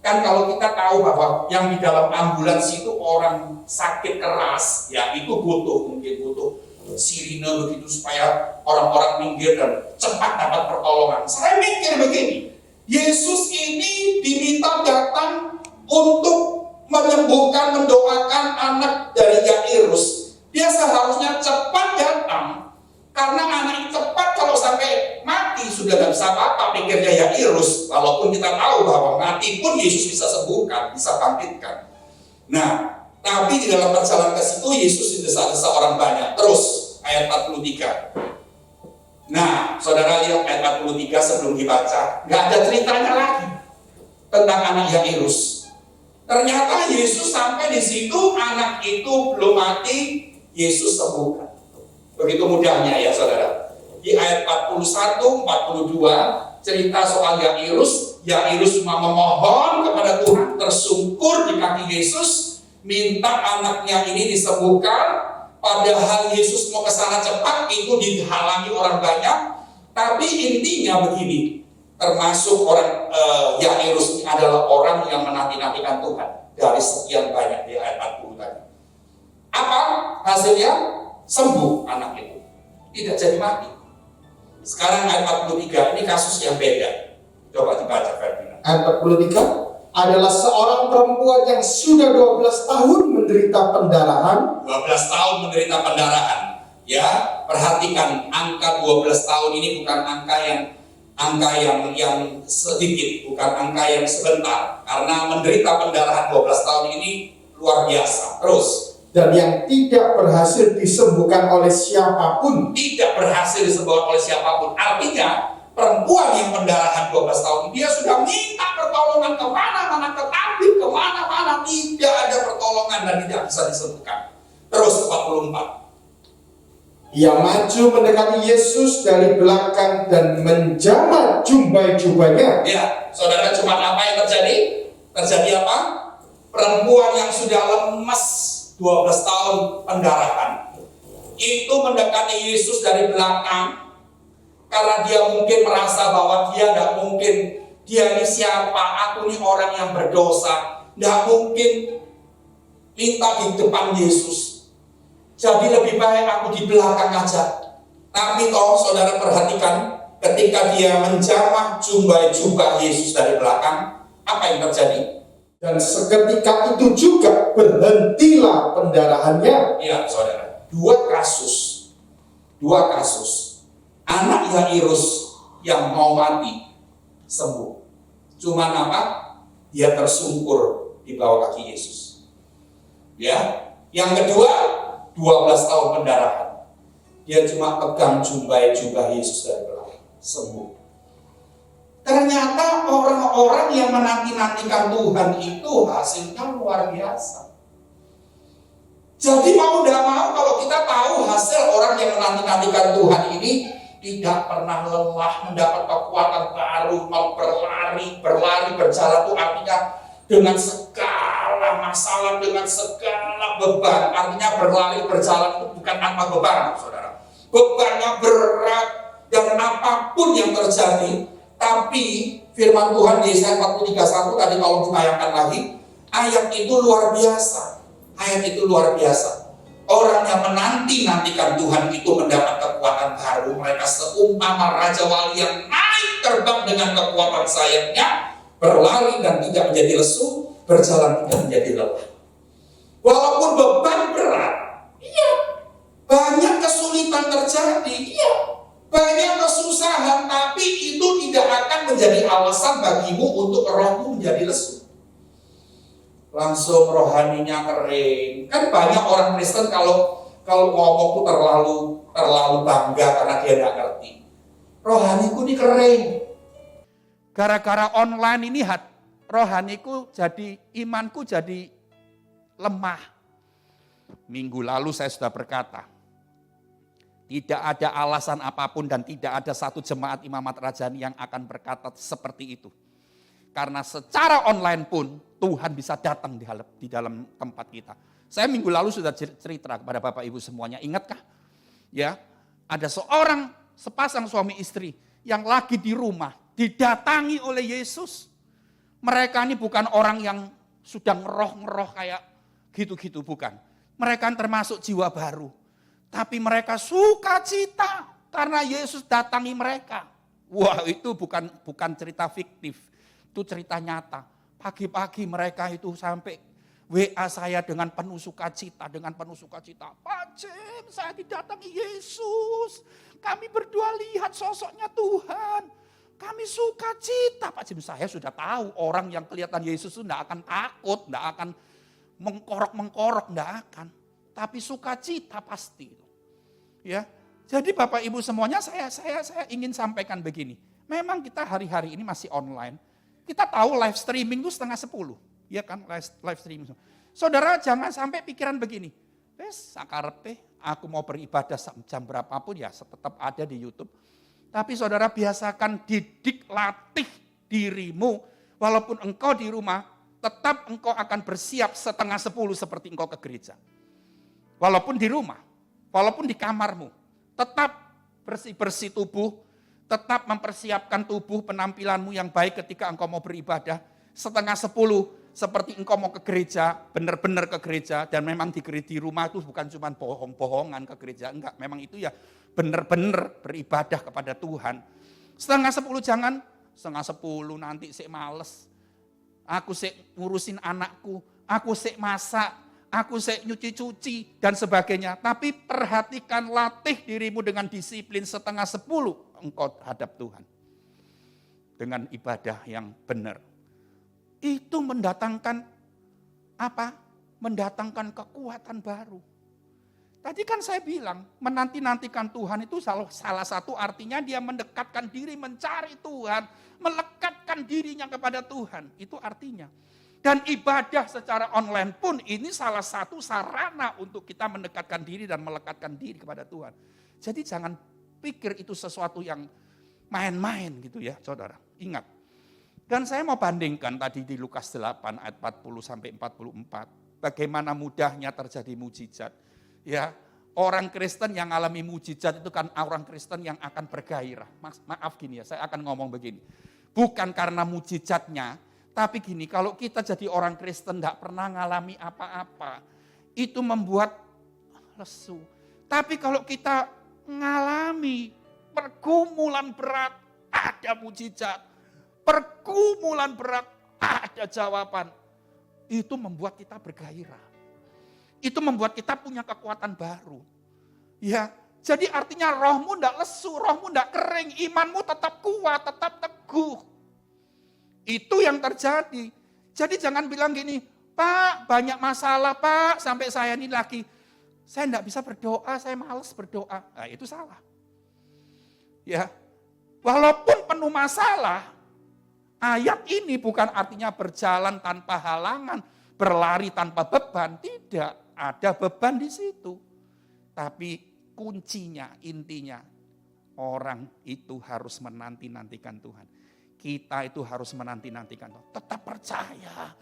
Kan kalau kita tahu bahwa yang di dalam ambulans itu orang sakit keras, ya itu mungkin butuh sirine begitu supaya orang-orang minggir dan cepat dapat pertolongan. Saya mikir begini, Yesus ini diminta datang untuk menyembuhkan, mendoakan anak dari Yairus. Dia seharusnya cepat datang, karena anak cepat kalau sampai mati sudah tidak bisa apa-apa, pikirnya Yairus. Walaupun kita tahu bahwa mati pun Yesus bisa sembuhkan, bisa bangkitkan. Nah, tapi di dalam perjalanan ke situ Yesus didesa-desa orang banyak. Terus ayat 43. Nah, saudara lihat ayat 43 sebelum dibaca, nggak ada ceritanya lagi tentang anak Yairus. Ternyata Yesus sampai di situ, anak itu belum mati, Yesus sembuhkan. Begitu mudahnya ya saudara. Di ayat 41, 42 cerita soal Yairus. Yairus cuma memohon kepada Tuhan, tersungkur di kaki Yesus, minta anaknya ini disembuhkan. Padahal Yesus mau ke sana cepat, itu dihalangi orang banyak. Tapi intinya begini, termasuk orang Yairus ini adalah orang yang menanti-nantikan Tuhan dari sekian banyak di ayat 40 tadi. Apa hasilnya? Sembuh anak itu, tidak jadi mati. Sekarang ayat 43 ini kasus yang beda. Coba dibaca Ferdinand. Ayat 43 adalah seorang perempuan yang sudah 12 tahun menderita pendarahan. 12 tahun menderita pendarahan. Ya, perhatikan angka 12 tahun ini bukan angka yang sedikit, bukan angka yang sebentar. Karena menderita pendarahan 12 tahun ini luar biasa. Terus, dan yang tidak berhasil disembuhkan oleh siapapun. Tidak berhasil disembuhkan oleh siapapun. Artinya, perempuan yang pendarahan 12 tahun dia sudah minta pertolongan kemana-mana, ke tabib, kemana-mana, tidak ada pertolongan dan tidak bisa disembuhkan. Terus 44. Ia maju mendekati Yesus dari belakang dan menjamah jubah-jubahnya. Ya, saudara, cuma apa yang terjadi? Terjadi apa? Perempuan yang sudah lemes 12 tahun pendarahan itu mendekati Yesus dari belakang karena dia mungkin merasa bahwa dia tidak mungkin, dia ini siapa, aku ini orang yang berdosa, tidak mungkin minta di depan Yesus, jadi lebih baik aku di belakang aja. Tapi kalau saudara perhatikan, ketika dia menjamah jubah Yesus dari belakang, apa yang terjadi? Dan seketika itu juga berhentilah pendarahannya. Ya saudara, dua kasus. Anak Yairus yang mau mati sembuh. Cuman apa? Dia tersungkur di bawah kaki Yesus. Ya, yang kedua 12 tahun pendarahan. Dia cuma pegang jubah Yesus dari belakang, sembuh. Ternyata orang-orang yang menanti-nantikan Tuhan itu hasilnya luar biasa. Jadi mau tidak mau, kalau kita tahu hasil orang yang menanti-nantikan Tuhan ini tidak pernah lelah, mendapat kekuatan baru, mau berlari, berjalan itu artinya dengan segala masalah, dengan segala beban. Artinya berlari, berjalan itu bukan tanpa beban, saudara. Bebannya berat dan apapun yang terjadi. Tapi firman Tuhan di Yesaya 43:1 tadi kalau ditayangkan lagi, ayat itu luar biasa. Ayat itu luar biasa. Orang yang menanti-nantikan Tuhan itu mendapat kekuatan baru. Mereka seumpama Raja Wali yang naik terbang dengan kekuatan sayapnya, berlari dan tidak menjadi lesu, berjalan tidak menjadi lelah. Walaupun beban berat, iya. Banyak kesulitan terjadi, iya. Banyak kesusahan, tapi itu tidak akan menjadi alasan bagimu untuk rohmu menjadi lesu. Langsung rohaninya kering. Kan banyak orang Kristen kalau ngomong tuh terlalu bangga karena dia nggak ngerti. Rohaniku ini kering. Gara-gara online ini rohaniku jadi, imanku jadi lemah. Minggu lalu saya sudah berkata, Tidak ada alasan apapun dan tidak ada satu jemaat Imamat Rajani yang akan berkata seperti itu. Karena secara online pun Tuhan bisa datang di dalam tempat kita. Saya minggu lalu sudah cerita kepada Bapak Ibu semuanya, ingatkah? Ya, ada sepasang suami istri yang lagi di rumah didatangi oleh Yesus. Mereka ini bukan orang yang sudah ngeroh kayak gitu-gitu, bukan. Mereka termasuk jiwa baru. Tapi mereka sukacita karena Yesus datangi mereka. Wah, itu bukan cerita fiktif, itu cerita nyata. Pagi-pagi mereka itu sampai WA saya dengan penuh sukacita, Pak Jim, saya didatangi Yesus. Kami berdua lihat sosoknya Tuhan. Kami sukacita. Pak Jim, saya sudah tahu orang yang kelihatan Yesus itu tidak akan takut, tidak akan mengkorok, tidak akan. Tapi sukacita pasti. Ya, jadi Bapak Ibu semuanya saya ingin sampaikan begini. Memang kita hari-hari ini masih online. Kita tahu live streaming itu 9:30. Ya kan, live streaming. Saudara jangan sampai pikiran begini. Sakarepe, aku mau beribadah jam berapapun ya tetap ada di YouTube. Tapi saudara biasakan didik, latih dirimu. Walaupun engkau di rumah, tetap engkau akan bersiap 9:30 seperti engkau ke gereja. Walaupun di rumah, walaupun di kamarmu, tetap bersih-bersih tubuh, tetap mempersiapkan tubuh penampilanmu yang baik ketika engkau mau beribadah. 9:30 seperti engkau mau ke gereja, benar-benar ke gereja, dan memang di rumah itu bukan cuma bohong-bohongan ke gereja, enggak, memang itu ya benar-benar beribadah kepada Tuhan. 9:30 jangan, 9:30 nanti sik males, aku sik ngurusin anakku, aku sik masak, aku sik nyuci-cuci, dan sebagainya. Tapi perhatikan, latih dirimu dengan disiplin 9:30 engkau hadap Tuhan. Dengan ibadah yang benar. Itu mendatangkan apa? Mendatangkan kekuatan baru. Tadi kan saya bilang, menanti-nantikan Tuhan itu salah satu artinya dia mendekatkan diri, mencari Tuhan, melekatkan dirinya kepada Tuhan. Itu artinya. Dan ibadah secara online pun ini salah satu sarana untuk kita mendekatkan diri dan melekatkan diri kepada Tuhan. Jadi jangan pikir itu sesuatu yang main-main gitu ya, saudara. Ingat. Dan saya mau bandingkan tadi di Lukas 8 ayat 40 sampai 44. Bagaimana mudahnya terjadi mujizat. Ya, orang Kristen yang alami mujizat itu kan orang Kristen yang akan bergairah. Maaf gini ya, saya akan ngomong begini. Bukan karena mujizatnya, tapi gini, kalau kita jadi orang Kristen tidak pernah ngalami apa-apa, itu membuat lesu. Tapi kalau kita ngalami pergumulan berat, ada mujizat. Pergumulan berat, ada jawaban. Itu membuat kita bergairah. Itu membuat kita punya kekuatan baru. Ya, jadi artinya rohmu tidak lesu, rohmu tidak kering, imanmu tetap kuat, tetap teguh. Itu yang terjadi. Jadi jangan bilang gini, Pak banyak masalah Pak, sampai saya ini lagi, saya tidak bisa berdoa, saya malas berdoa. Nah, itu salah. Ya, walaupun penuh masalah, ayat ini bukan artinya berjalan tanpa halangan, berlari tanpa beban. Tidak, ada beban di situ. Tapi kuncinya, intinya, orang itu harus menanti-nantikan Tuhan. Kita itu harus menanti-nantikan Tuhan. Tetap percaya,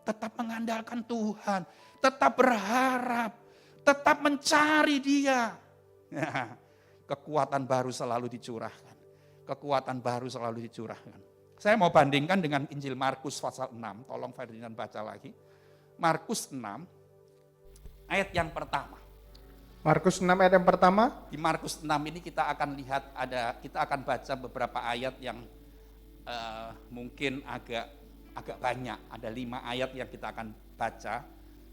tetap mengandalkan Tuhan, tetap berharap, tetap mencari Dia. Nah, kekuatan baru selalu dicurahkan. Kekuatan baru selalu dicurahkan. Saya mau bandingkan dengan Injil Markus pasal 6. Tolong Ferdinand baca lagi. Markus 6 ayat yang pertama. Markus 6 ayat yang pertama. Di Markus 6 ini kita akan lihat kita akan baca beberapa ayat yang mungkin agak banyak. Ada 5 ayat yang kita akan baca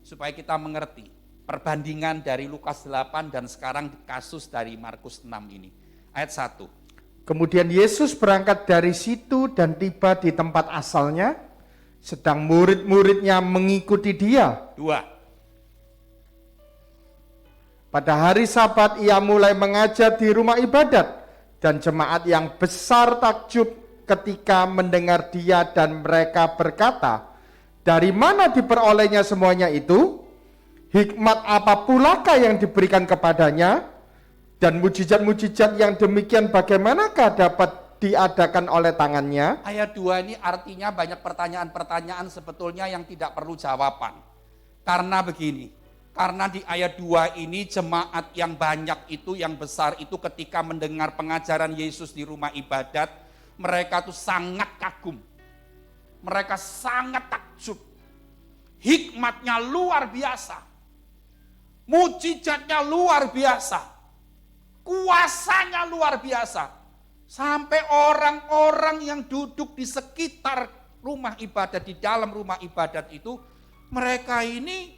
supaya kita mengerti perbandingan dari Lukas 8 dan sekarang kasus dari Markus 6 ini. Ayat 1. Kemudian Yesus berangkat dari situ dan tiba di tempat asalnya, sedang murid-muridnya mengikuti Dia. 2. Pada hari Sabat ia mulai mengajar di rumah ibadat, dan jemaat yang besar takjub ketika mendengar Dia, dan mereka berkata, dari mana diperolehnya semuanya itu? Hikmat apa pulakah yang diberikan kepadanya? Dan mujizat-mujizat yang demikian bagaimanakah dapat diadakan oleh tangannya? Ayat 2 ini artinya banyak pertanyaan-pertanyaan sebetulnya yang tidak perlu jawaban. Karena begini, karena di ayat 2 ini jemaat yang banyak itu, yang besar itu ketika mendengar pengajaran Yesus di rumah ibadat, mereka tuh sangat kagum. Mereka sangat takjub. Hikmatnya luar biasa. Mujizatnya luar biasa. Kuasanya luar biasa. Sampai orang-orang yang duduk di sekitar rumah ibadat, di dalam rumah ibadat itu, mereka ini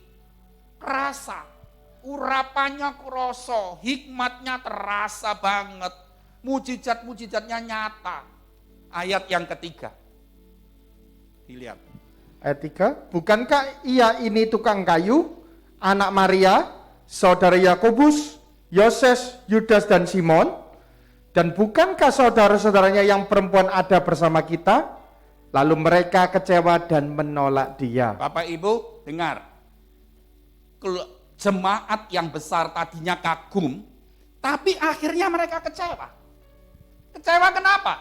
kerasa, urapannya kroso, hikmatnya terasa banget, mujizat-mujizatnya nyata. Ayat yang ketiga, dilihat. Ayat 3, bukankah ia ini tukang kayu, anak Maria, saudara Yakobus, Yoses, Yudas, dan Simon? Dan bukankah saudara-saudaranya yang perempuan ada bersama kita? Lalu mereka kecewa dan menolak dia. Bapak Ibu dengar, jemaat yang besar tadinya kagum, tapi akhirnya mereka kecewa. Kecewa kenapa?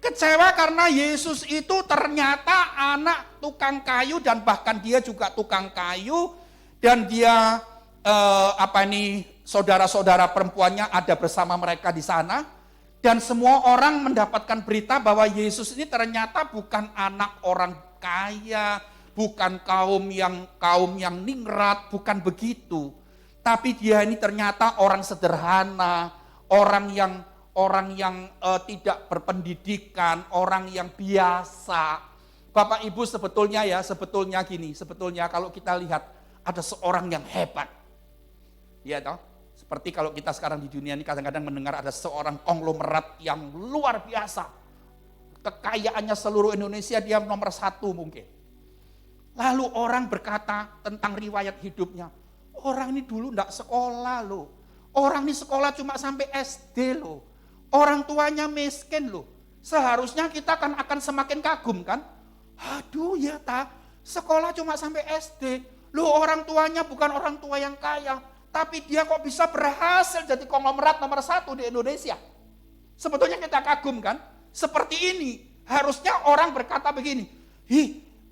Kecewa karena Yesus itu ternyata anak tukang kayu, dan bahkan dia juga tukang kayu, dan dia saudara-saudara perempuannya ada bersama mereka di sana, dan semua orang mendapatkan berita bahwa Yesus ini ternyata bukan anak orang kaya, bukan kaum yang ningrat, bukan begitu. Tapi dia ini ternyata orang sederhana, orang yang tidak berpendidikan, orang yang biasa. Bapak Ibu sebetulnya gini, sebetulnya kalau kita lihat ada seorang yang hebat. Ya toh? Seperti kalau kita sekarang di dunia ini kadang-kadang mendengar ada seorang konglomerat yang luar biasa. Kekayaannya seluruh Indonesia dia nomor 1 mungkin. Lalu orang berkata tentang riwayat hidupnya, orang ini dulu enggak sekolah loh. Orang ini sekolah cuma sampai SD loh. Orang tuanya miskin loh. Seharusnya kita kan akan semakin kagum kan? Aduh ya sekolah cuma sampai SD. Loh orang tuanya bukan orang tua yang kaya. Tapi dia kok bisa berhasil jadi konglomerat nomor 1 di Indonesia. Sebetulnya kita kagum kan? Seperti ini. Harusnya orang berkata begini.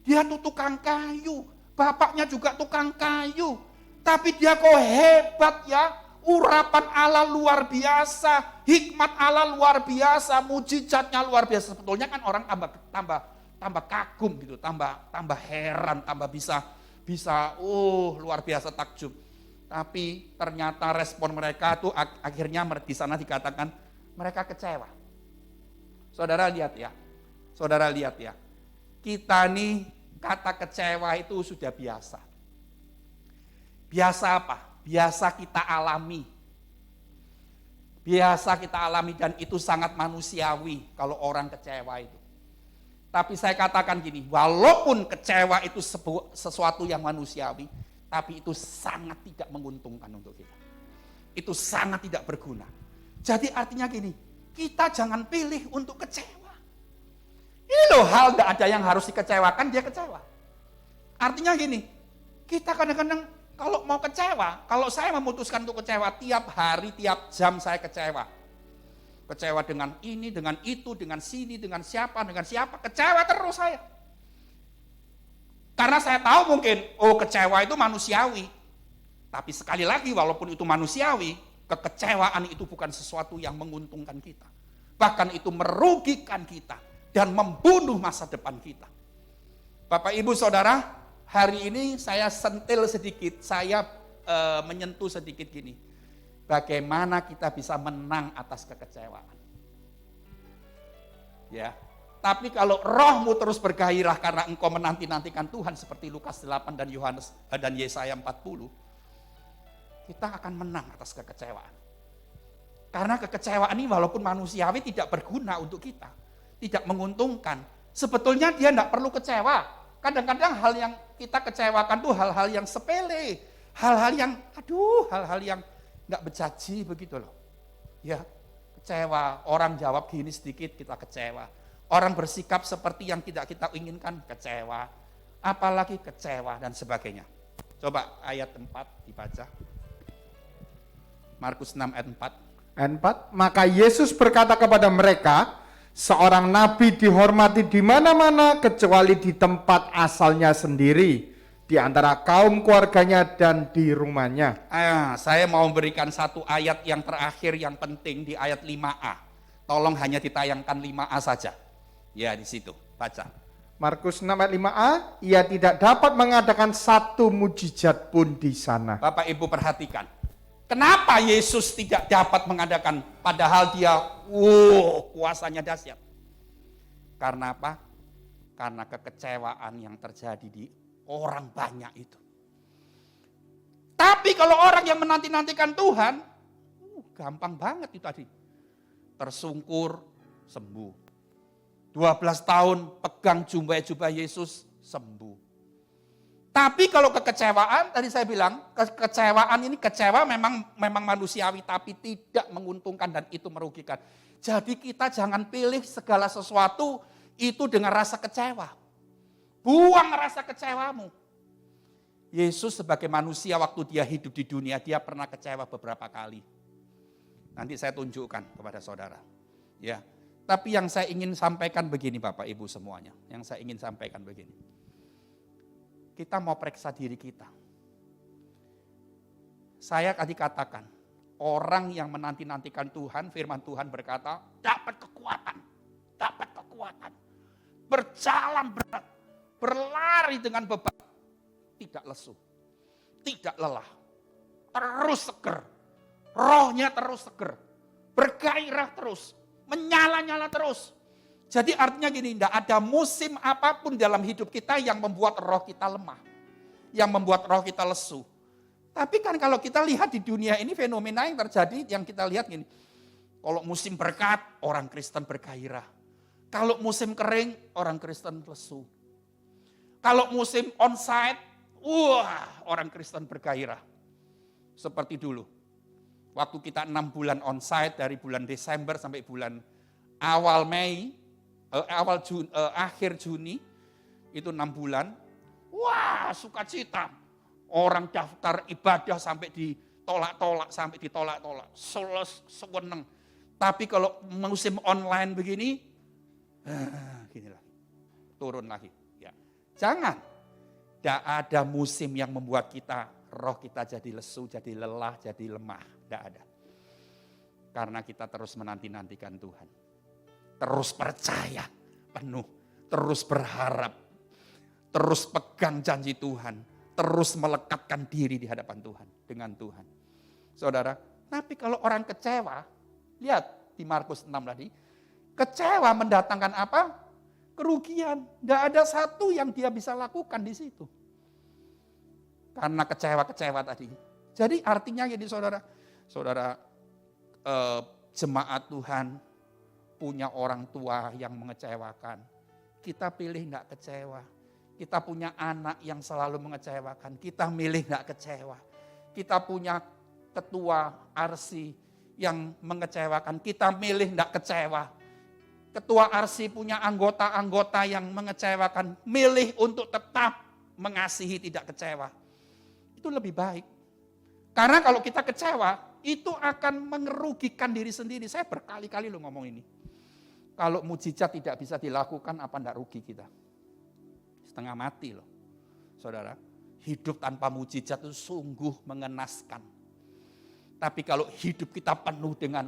Dia tuh tukang kayu. Bapaknya juga tukang kayu. Tapi dia kok hebat ya. Urapan Allah luar biasa. Hikmat Allah luar biasa. Mujizatnya luar biasa. Sebetulnya kan orang tambah kagum gitu. Tambah heran. Tambah bisa luar biasa takjub. Tapi ternyata respon mereka tuh akhirnya di sana dikatakan mereka kecewa. Saudara lihat ya. Kita nih kata kecewa itu sudah biasa. Biasa apa? Biasa kita alami. Dan itu sangat manusiawi kalau orang kecewa itu. Tapi saya katakan gini, walaupun kecewa itu sesuatu yang manusiawi, tapi itu sangat tidak menguntungkan untuk kita. Itu sangat tidak berguna. Jadi artinya gini, kita jangan pilih untuk kecewa. Ini loh hal tidak ada yang harus dikecewakan, dia kecewa. Artinya gini, kita kadang-kadang kalau mau kecewa, kalau saya memutuskan untuk kecewa, tiap hari, tiap jam saya kecewa. Kecewa dengan ini, dengan itu, dengan sini, dengan siapa, kecewa terus saya. Karena saya tahu mungkin, kecewa itu manusiawi. Tapi sekali lagi walaupun itu manusiawi, kekecewaan itu bukan sesuatu yang menguntungkan kita. Bahkan itu merugikan kita dan membunuh masa depan kita. Bapak Ibu Saudara, hari ini saya sentil sedikit, saya menyentuh sedikit gini. Bagaimana kita bisa menang atas kekecewaan. Ya. Tapi kalau rohmu terus bergairah karena engkau menanti-nantikan Tuhan seperti Lukas 8 dan Yesaya 40, kita akan menang atas kekecewaan. Karena kekecewaan ini walaupun manusiawi tidak berguna untuk kita, tidak menguntungkan. Sebetulnya dia tidak perlu kecewa. Kadang-kadang hal yang kita kecewakan tuh hal-hal yang sepele, hal-hal yang nggak berjanji begitu loh. Ya, kecewa. Orang jawab gini sedikit kita kecewa. Orang bersikap seperti yang tidak kita inginkan, kecewa. Apalagi kecewa dan sebagainya. Coba ayat 4 dibaca. Markus 6 ayat 4. Ayat 4, maka Yesus berkata kepada mereka, seorang nabi dihormati di mana-mana kecuali di tempat asalnya sendiri, di antara kaum keluarganya dan di rumahnya. Saya mau berikan satu ayat yang terakhir yang penting di ayat 5a. Tolong hanya ditayangkan 5a saja. Ya, di situ. Baca. Markus 6 ayat 5a, ia tidak dapat mengadakan satu mujizat pun di sana. Bapak Ibu perhatikan. Kenapa Yesus tidak dapat mengadakan padahal dia kuasanya dahsyat? Karena apa? Karena kekecewaan yang terjadi di orang banyak itu. Tapi kalau orang yang menanti-nantikan Tuhan, gampang banget itu tadi. Tersungkur, sembuh. 12 tahun pegang jubah Yesus, sembuh. Tapi kalau kekecewaan, tadi saya bilang, kekecewaan ini kecewa memang manusiawi, tapi tidak menguntungkan dan itu merugikan. Jadi kita jangan pilih segala sesuatu itu dengan rasa kecewa. Buang rasa kecewamu. Yesus sebagai manusia waktu dia hidup di dunia, dia pernah kecewa beberapa kali. Nanti saya tunjukkan kepada saudara. Ya. Tapi yang saya ingin sampaikan begini Bapak Ibu semuanya. Yang saya ingin sampaikan begini. Kita mau periksa diri kita. Saya tadi katakan, orang yang menanti-nantikan Tuhan, firman Tuhan berkata, dapat kekuatan. Berjalan berat, berlari dengan beban, tidak lesu, tidak lelah, terus seger, rohnya terus seger, bergairah terus, menyala-nyala terus. Jadi artinya gini, tidak ada musim apapun dalam hidup kita yang membuat roh kita lemah. Yang membuat roh kita lesu. Tapi kan kalau kita lihat di dunia ini fenomena yang terjadi, yang kita lihat gini. Kalau musim berkat, orang Kristen bergairah. Kalau musim kering, orang Kristen lesu. Kalau musim onsite, orang Kristen bergairah. Seperti dulu. Waktu kita 6 bulan onsite dari bulan Desember sampai bulan awal Mei, akhir Juni, itu 6 bulan, sukacita. Orang daftar ibadah sampai ditolak-tolak, seweneng. Tapi kalau musim online begini, gini lagi, turun lagi. Ya. Jangan, tidak ada musim yang membuat roh kita jadi lesu, jadi lelah, jadi lemah. Tidak ada. Karena kita terus menanti-nantikan Tuhan. Terus percaya penuh, terus berharap, terus pegang janji Tuhan, terus melekatkan diri di hadapan Tuhan, dengan Tuhan. Saudara, tapi kalau orang kecewa, lihat di Markus 6 tadi, kecewa mendatangkan apa? Kerugian. Tidak ada satu yang dia bisa lakukan di situ. Karena kecewa-kecewa tadi. Jadi artinya jadi saudara, jemaat Tuhan, punya orang tua yang mengecewakan. Kita pilih tidak kecewa. Kita punya anak yang selalu mengecewakan. Kita milih tidak kecewa. Kita punya ketua RC yang mengecewakan. Kita milih tidak kecewa. Ketua RC punya anggota-anggota yang mengecewakan. Milih untuk tetap mengasihi, tidak kecewa. Itu lebih baik. Karena kalau kita kecewa, itu akan merugikan diri sendiri. Saya berkali-kali loh ngomong ini. Kalau mujizat tidak bisa dilakukan, apa enggak rugi kita? Setengah mati loh. Saudara, hidup tanpa mujizat itu sungguh mengenaskan. Tapi kalau hidup kita penuh dengan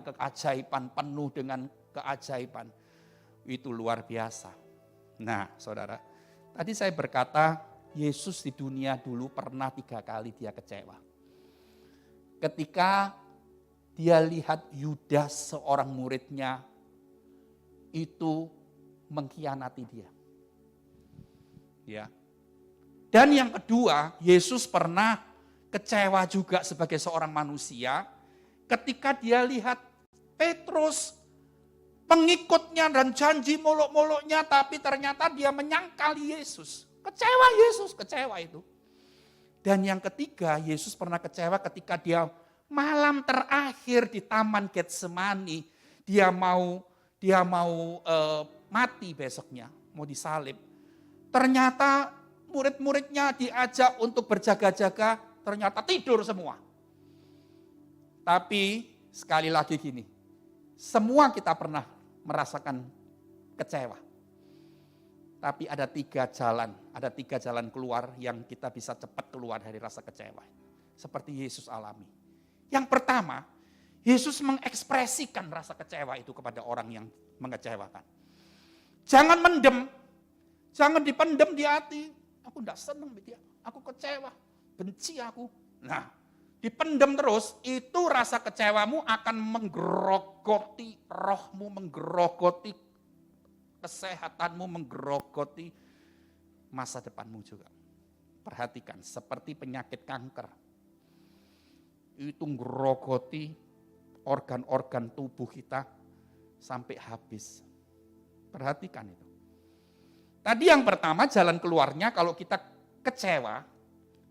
keajaiban, itu luar biasa. Nah, saudara, tadi saya berkata, Yesus di dunia dulu pernah 3 kali dia kecewa. Ketika dia lihat Yudas, seorang muridnya, itu mengkhianati dia. Ya. Dan yang kedua, Yesus pernah kecewa juga sebagai seorang manusia ketika dia lihat Petrus, pengikutnya dan janji muluk-muluknya, tapi ternyata dia menyangkali Yesus. Kecewa itu. Dan yang ketiga, Yesus pernah kecewa ketika dia malam terakhir di Taman Getsemani, dia mau mati besoknya, mau disalib. Ternyata murid-muridnya diajak untuk berjaga-jaga, ternyata tidur semua. Tapi sekali lagi gini, semua kita pernah merasakan kecewa. Tapi ada 3 jalan keluar yang kita bisa cepat keluar dari rasa kecewa. Seperti Yesus alami. Yang pertama, Yesus mengekspresikan rasa kecewa itu kepada orang yang mengecewakan. Jangan mendem, jangan dipendem di hati. Aku tidak senang dia, aku kecewa, benci aku. Nah, dipendem terus, itu rasa kecewamu akan menggerogoti rohmu, menggerogoti kesehatanmu, menggerogoti masa depanmu juga. Perhatikan, seperti penyakit kanker. Itu menggerogoti organ-organ tubuh kita sampai habis. Perhatikan itu. Tadi yang pertama jalan keluarnya kalau kita kecewa,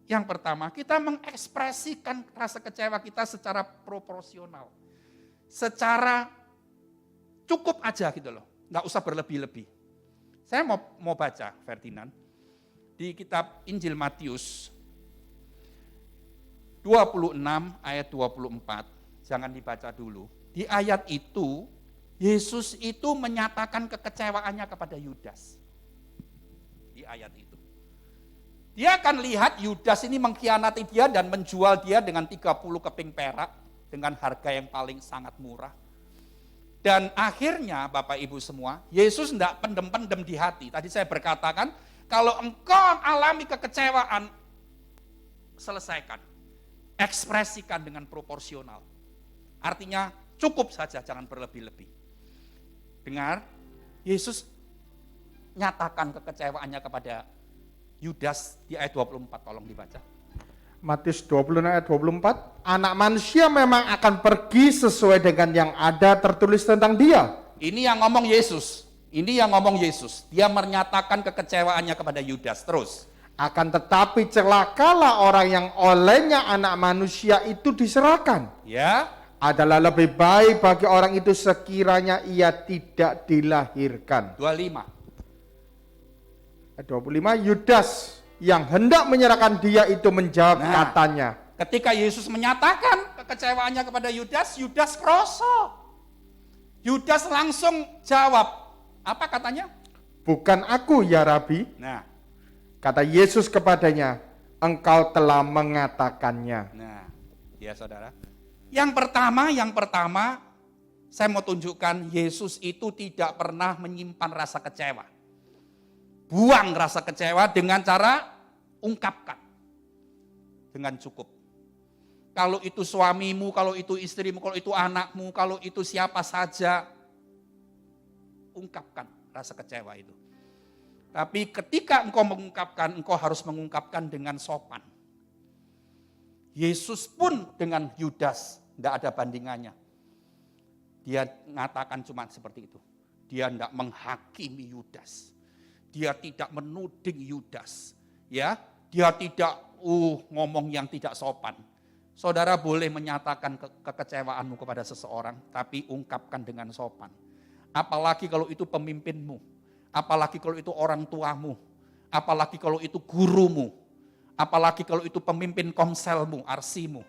yang pertama kita mengekspresikan rasa kecewa kita secara proporsional. Secara cukup aja gitu loh. Nggak usah berlebih-lebih. Saya mau baca, Ferdinand, di kitab Injil Matius 26 ayat 24. Jangan dibaca dulu. Di ayat itu, Yesus itu menyatakan kekecewaannya kepada Yudas. Di ayat itu. Dia akan lihat Yudas ini mengkhianati dia dan menjual dia dengan 30 keping perak dengan harga yang paling sangat murah. Dan akhirnya Bapak Ibu semua, Yesus tidak pendem-pendem di hati. Tadi saya berkatakan, kalau engkau alami kekecewaan, selesaikan. Ekspresikan dengan proporsional. Artinya cukup saja, jangan berlebih-lebih. Dengar, Yesus nyatakan kekecewaannya kepada Yudas di ayat 24, tolong dibaca. Matius 20 ayat 24, anak manusia memang akan pergi sesuai dengan yang ada tertulis tentang dia. Ini yang ngomong Yesus. Ini yang ngomong Yesus. Dia menyatakan kekecewaannya kepada Yudas. Terus. Akan tetapi celakalah orang yang olehnya anak manusia itu diserahkan. Ya. Adalah lebih baik bagi orang itu sekiranya ia tidak dilahirkan. 25. Ayat 25, Yudas yang hendak menyerahkan dia itu menjawab katanya. Ketika Yesus menyatakan kekecewaannya kepada Yudas, Yudas kroso. Yudas langsung jawab. Apa katanya? Bukan aku ya Rabi. Nah. Kata Yesus kepadanya, engkau telah mengatakannya. Nah, ya saudara. Yang pertama, saya mau tunjukkan Yesus itu tidak pernah menyimpan rasa kecewa. Buang rasa kecewa dengan cara ungkapkan. Dengan cukup. Kalau itu suamimu, kalau itu istrimu, kalau itu anakmu, kalau itu siapa saja, ungkapkan rasa kecewa itu. Tapi ketika engkau mengungkapkan, engkau harus mengungkapkan dengan sopan. Yesus pun dengan Yudas, tidak ada bandingannya. Dia mengatakan cuma seperti itu. Dia tidak menghakimi Yudas. Dia tidak menuding Yudas. Ya, dia tidak ngomong yang tidak sopan. Saudara boleh menyatakan kekecewaanmu kepada seseorang, tapi ungkapkan dengan sopan. Apalagi kalau itu pemimpinmu, apalagi kalau itu orang tuamu, apalagi kalau itu gurumu, apalagi kalau itu pemimpin komselmu, arsimu.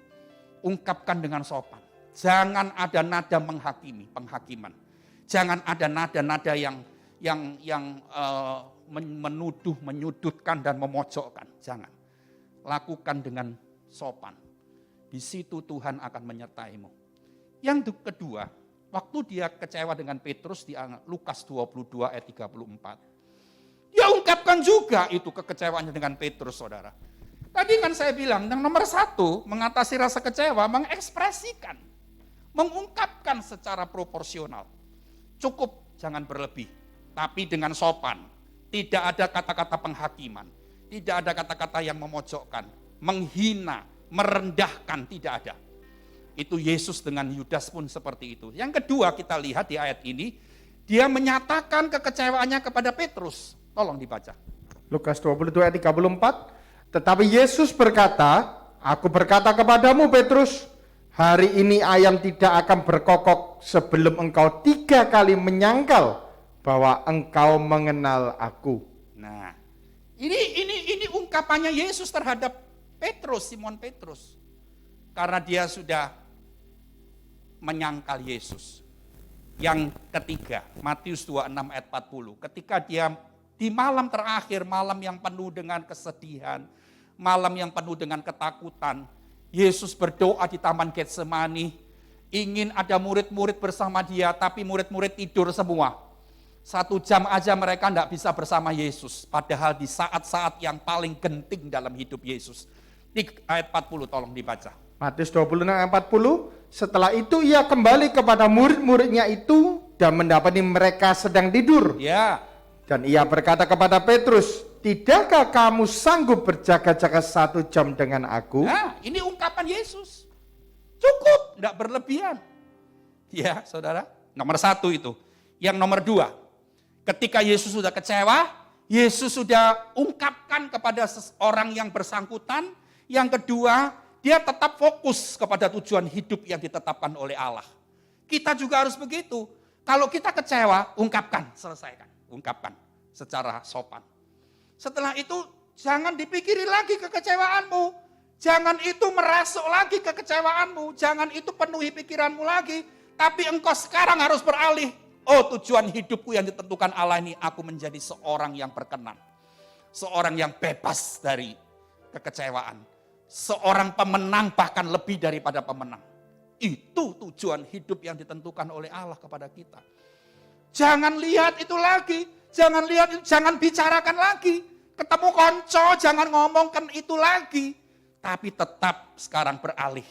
Ungkapkan dengan sopan. Jangan ada nada menghakimi, penghakiman. Jangan ada nada-nada yang menuduh, menyudutkan dan memojokkan. Jangan. Lakukan dengan sopan. Di situ Tuhan akan menyertaimu. Yang kedua, waktu dia kecewa dengan Petrus di Lukas 22 ayat 34. Dia ungkapkan juga itu kekecewaannya dengan Petrus, saudara. Tadi kan saya bilang, yang nomor 1, mengatasi rasa kecewa, mengekspresikan. Mengungkapkan secara proporsional. Cukup, jangan berlebih. Tapi dengan sopan. Tidak ada kata-kata penghakiman. Tidak ada kata-kata yang memojokkan. Menghina, merendahkan, tidak ada. Itu Yesus dengan Yudas pun seperti itu. Yang kedua kita lihat di ayat ini, dia menyatakan kekecewaannya kepada Petrus. Tolong dibaca. Lukas 22 ayat 34. Tetapi Yesus berkata, aku berkata kepadamu Petrus, hari ini ayam tidak akan berkokok sebelum engkau 3 kali menyangkal bahwa engkau mengenal aku. Nah, ini ungkapannya Yesus terhadap Petrus, Simon Petrus. Karena dia sudah menyangkal Yesus. Yang ketiga, Matius 26 ayat 40. Ketika dia di malam terakhir, malam yang penuh dengan kesedihan, malam yang penuh dengan ketakutan, Yesus berdoa di Taman Getsemani, ingin ada murid-murid bersama dia, tapi murid-murid tidur semua. 1 jam aja mereka tidak bisa bersama Yesus, padahal di saat-saat yang paling genting dalam hidup Yesus. Di ayat 40 tolong dibaca. Matius 26 ayat 40, setelah itu ia kembali kepada murid-muridnya itu dan mendapati mereka sedang tidur. Ya, Dan ia berkata kepada Petrus, tidakkah kamu sanggup berjaga-jaga 1 jam dengan aku? nah ini ungkapan Yesus. Cukup, tidak berlebihan. Ya saudara, nomor 1 itu. Yang nomor 2, ketika Yesus sudah kecewa, Yesus sudah ungkapkan kepada seseorang yang bersangkutan. Yang kedua, dia tetap fokus kepada tujuan hidup yang ditetapkan oleh Allah. Kita juga harus begitu. Kalau kita kecewa, ungkapkan, selesaikan. Ungkapkan secara sopan. Setelah itu, jangan dipikiri lagi kekecewaanmu. Jangan itu merasuk lagi kekecewaanmu. Jangan itu penuhi pikiranmu lagi. Tapi engkau sekarang harus beralih. Oh, tujuan hidupku yang ditentukan Allah ini, aku menjadi seorang yang berkenan. Seorang yang bebas dari kekecewaan. Seorang pemenang, bahkan lebih daripada pemenang. Itu tujuan hidup yang ditentukan oleh Allah kepada kita. Jangan lihat itu lagi. Jangan lihat, jangan bicarakan lagi. Ketemu konco, jangan ngomongkan itu lagi. Tapi tetap sekarang beralih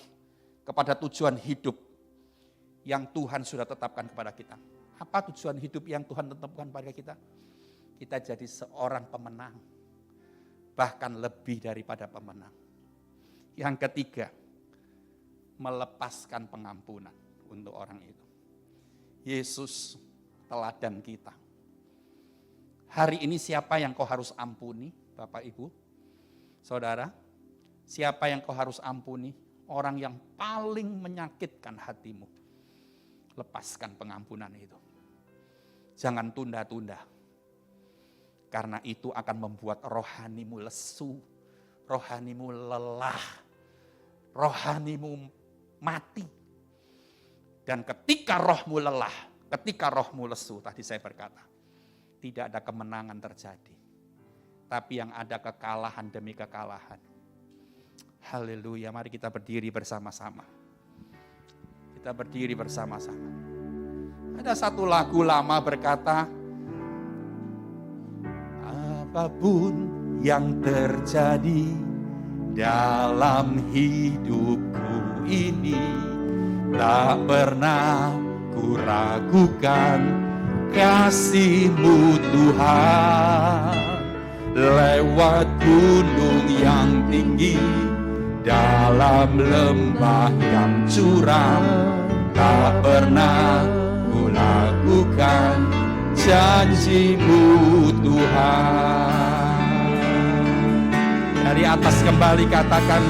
kepada tujuan hidup yang Tuhan sudah tetapkan kepada kita. Apa tujuan hidup yang Tuhan tetapkan pada kita? Kita jadi seorang pemenang. Bahkan lebih daripada pemenang. Yang ketiga, melepaskan pengampunan untuk orang itu. Yesus teladan kita. Hari ini siapa yang kau harus ampuni, Bapak Ibu, Saudara? Siapa yang kau harus ampuni? Orang yang paling menyakitkan hatimu. Lepaskan pengampunan itu. Jangan tunda-tunda. Karena itu akan membuat rohanimu lesu, rohanimu lelah, rohanimu mati. Dan ketika rohmu lelah, ketika rohmu lesu, tadi saya berkata, tidak ada kemenangan terjadi. Tapi yang ada kekalahan demi kekalahan. Haleluya, mari kita berdiri bersama-sama. Kita berdiri bersama-sama. Ada satu lagu lama berkata, apapun yang terjadi dalam hidupku ini, tak pernah ku ragukan kasih-Mu Tuhan. Lewat gunung yang tinggi, dalam lembah yang curam, tak pernah ku lakukan janji-Mu Tuhan. Dari atas kembali katakan,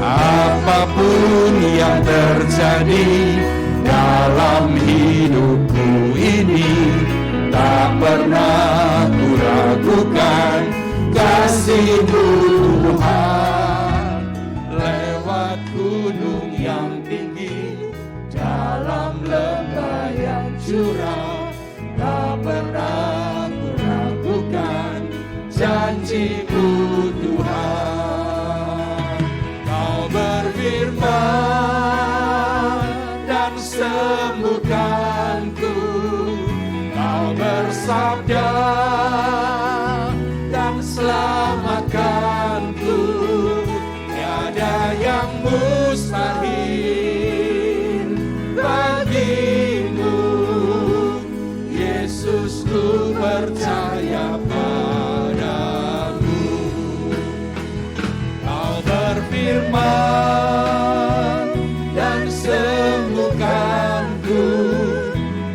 apapun yang terjadi dalam hidupku ini, tak pernah ku ragukan kasih-Mu Tuhan. Lewat gunung yang tinggi, dalam lembah yang curam, tak pernah ku ragukan janji-Mu Tuhan. Kau berfirman dan sembuhkanku, Kau bersabda dan selamatkanku. Tiada yang mustahil bagimu, Yesus, ku percaya padamu. Kau berfirman dan sembuhkanku,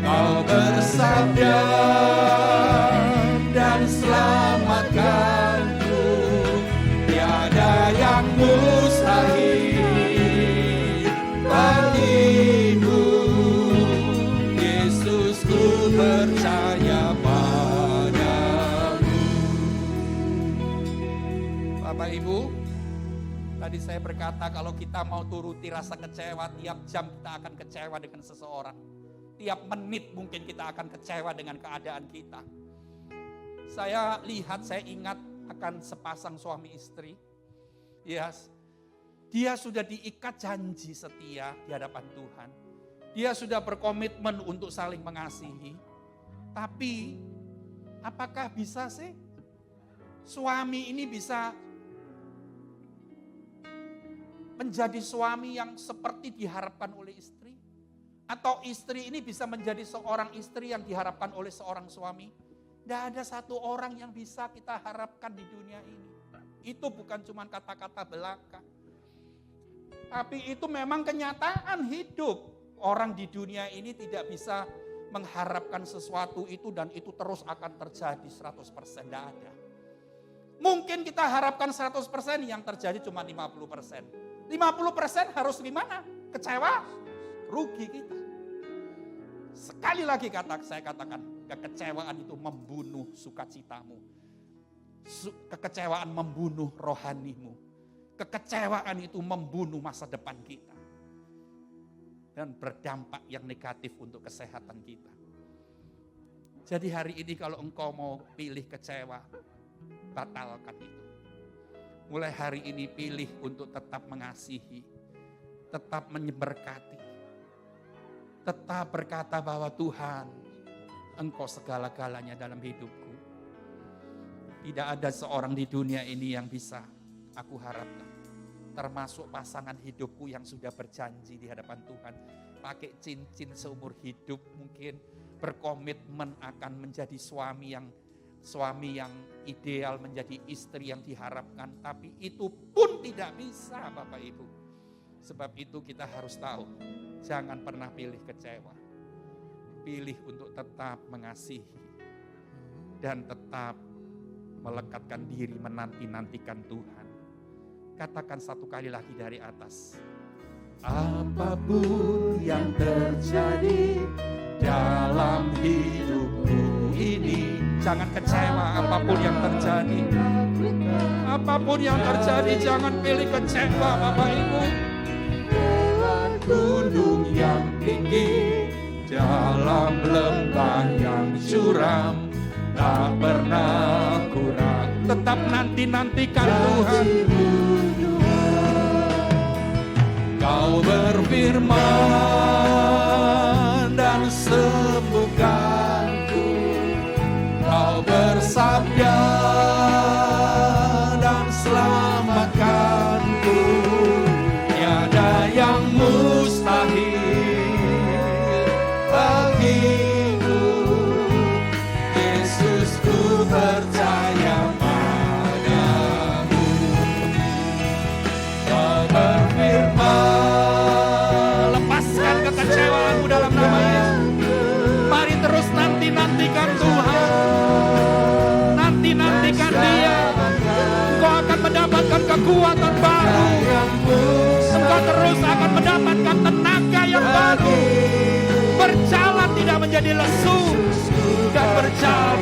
Kau bersabda dan selamatkanku. Tiada yang mustahil bagimu, Yesus, ku percaya padamu. Bapak Ibu, Tadi saya berkata kalau kita mau turuti rasa kecewa, tiap jam kita akan kecewa dengan seseorang. Tiap menit mungkin kita akan kecewa dengan keadaan kita. Saya ingat akan sepasang suami istri. Yes. Dia sudah diikat janji setia di hadapan Tuhan. Dia sudah berkomitmen untuk saling mengasihi. Tapi apakah bisa sih suami ini bisa menjadi suami yang seperti diharapkan oleh istri? Atau istri ini bisa menjadi seorang istri yang diharapkan oleh seorang suami? Tidak ada satu orang yang bisa kita harapkan di dunia ini. Itu bukan cuma kata-kata belaka. Tapi itu memang kenyataan hidup. Orang di dunia ini tidak bisa mengharapkan sesuatu itu dan itu terus akan terjadi 100%. Tidak ada. Mungkin kita harapkan 100%, yang terjadi cuma 50%. 50% harus gimana? Kecewa? Rugi kita. Sekali lagi saya katakan, kekecewaan itu membunuh sukacitamu. Kekecewaan membunuh rohanimu. Kekecewaan itu membunuh masa depan kita. Dan berdampak yang negatif untuk kesehatan kita. Jadi hari ini kalau engkau mau pilih kecewa, batalkan itu. Mulai hari ini pilih untuk tetap mengasihi, tetap memberkati, tetap berkata bahwa Tuhan, Engkau segala-galanya dalam hidupku. Tidak ada seorang di dunia ini yang bisa aku harapkan. Termasuk pasangan hidupku yang sudah berjanji di hadapan Tuhan. Pakai cincin seumur hidup mungkin. Berkomitmen akan menjadi suami yang ideal, menjadi istri yang diharapkan. Tapi itu pun tidak bisa Bapak Ibu. Sebab itu kita harus tahu. Jangan pernah pilih kecewa. Pilih untuk tetap mengasihi. Dan tetap melekatkan diri menanti-nantikan Tuhan. Katakan satu kali lagi dari atas. Apapun yang terjadi dalam hidupku ini, jangan kecewa apapun yang terjadi. Apapun yang terjadi, jangan pilih kecewa Bapak Ibu. Gunung yang tinggi, dalam lembah yang curam, tak pernah kurang. Tetap nanti-nantikan Tuhan. Kau berfirman dan sembuhkanku. Kau bersabda dan selamatkanku. Tiada yang mustahil bagimu. Yesus, ku percaya padamu. Kau berfirman, lepaskan kekecewaanmu dalam nama Yesus. Mari terus nanti-nantikan Tuhan. Nanti-nantikan Dia. Engkau akan mendapatkan kekuatan baru. Engkau terus akan mendapatkan tenaga yang baru. Berjalan tidak menjadi lesu. Dan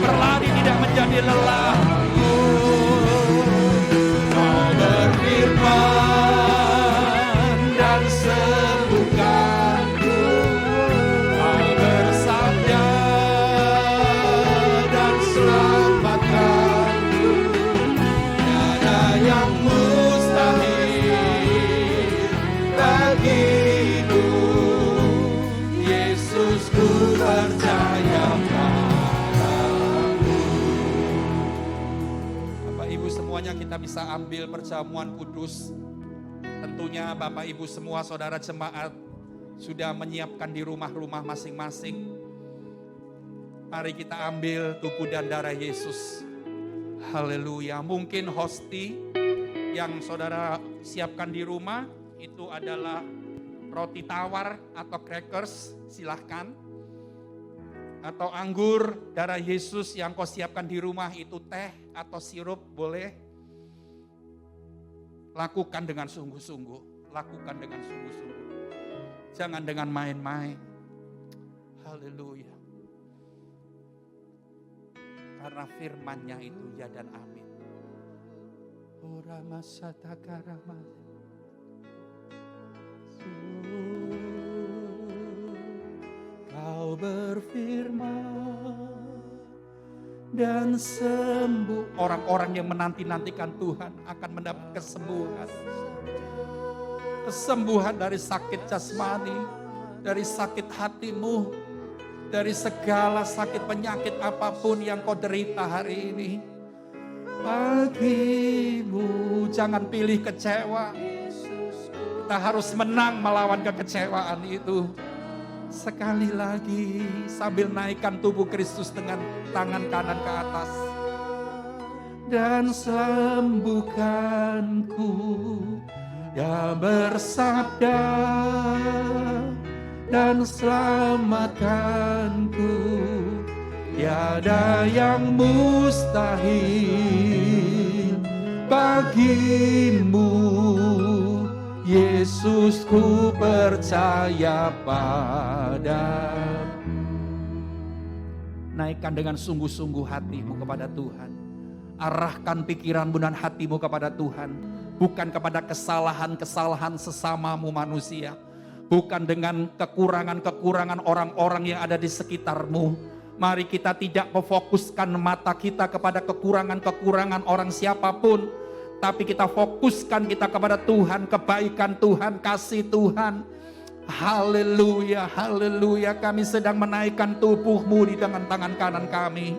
berlari tidak menjadi lelah. Kau berfirman dan sembuhkanku. Kau bersabda dan selamatkanku. Tiada yang mustahil bagimu. Yesus, ku percaya padamu. Bapak Ibu semuanya, kita bisa ambil perjamuan kudus. Tentunya Bapak Ibu semua saudara jemaat sudah menyiapkan di rumah-rumah masing-masing. Mari kita ambil tubuh dan darah Yesus. Haleluya. Mungkin hosti yang saudara siapkan di rumah itu adalah roti tawar atau crackers, silahkan. Atau anggur darah Yesus yang kau siapkan di rumah itu teh atau sirup, boleh. Lakukan dengan sungguh-sungguh. Lakukan dengan sungguh-sungguh. Jangan dengan main-main. Haleluya. Karena firman-Nya itu ya dan amin. Ora masata karama. Engkau berfirman dan sembuh. Orang-orang yang menanti-nantikan Tuhan akan mendapat kesembuhan. Kesembuhan dari sakit jasmani, dari sakit hatimu, dari segala sakit penyakit apapun yang kau derita hari ini. Bagimu, jangan pilih kecewa. Kita harus menang melawan kekecewaan itu. Sekali lagi sambil naikkan tubuh Kristus dengan tangan kanan ke atas. Dan sembuhkanku, ya bersabda, dan selamatkanku. Tiada yang mustahil bagimu, Yesus, ku percaya padamu. Naikkan dengan sungguh-sungguh hatimu kepada Tuhan. Arahkan pikiranmu dan hatimu kepada Tuhan. Bukan kepada kesalahan-kesalahan sesamamu manusia. Bukan dengan kekurangan-kekurangan orang-orang yang ada di sekitarmu. Mari kita tidak memfokuskan mata kita kepada kekurangan-kekurangan orang siapapun. Tapi kita fokuskan kita kepada Tuhan, kebaikan Tuhan, kasih Tuhan. Haleluya, haleluya. Kami sedang menaikkan tubuhmu di tangan kanan kami.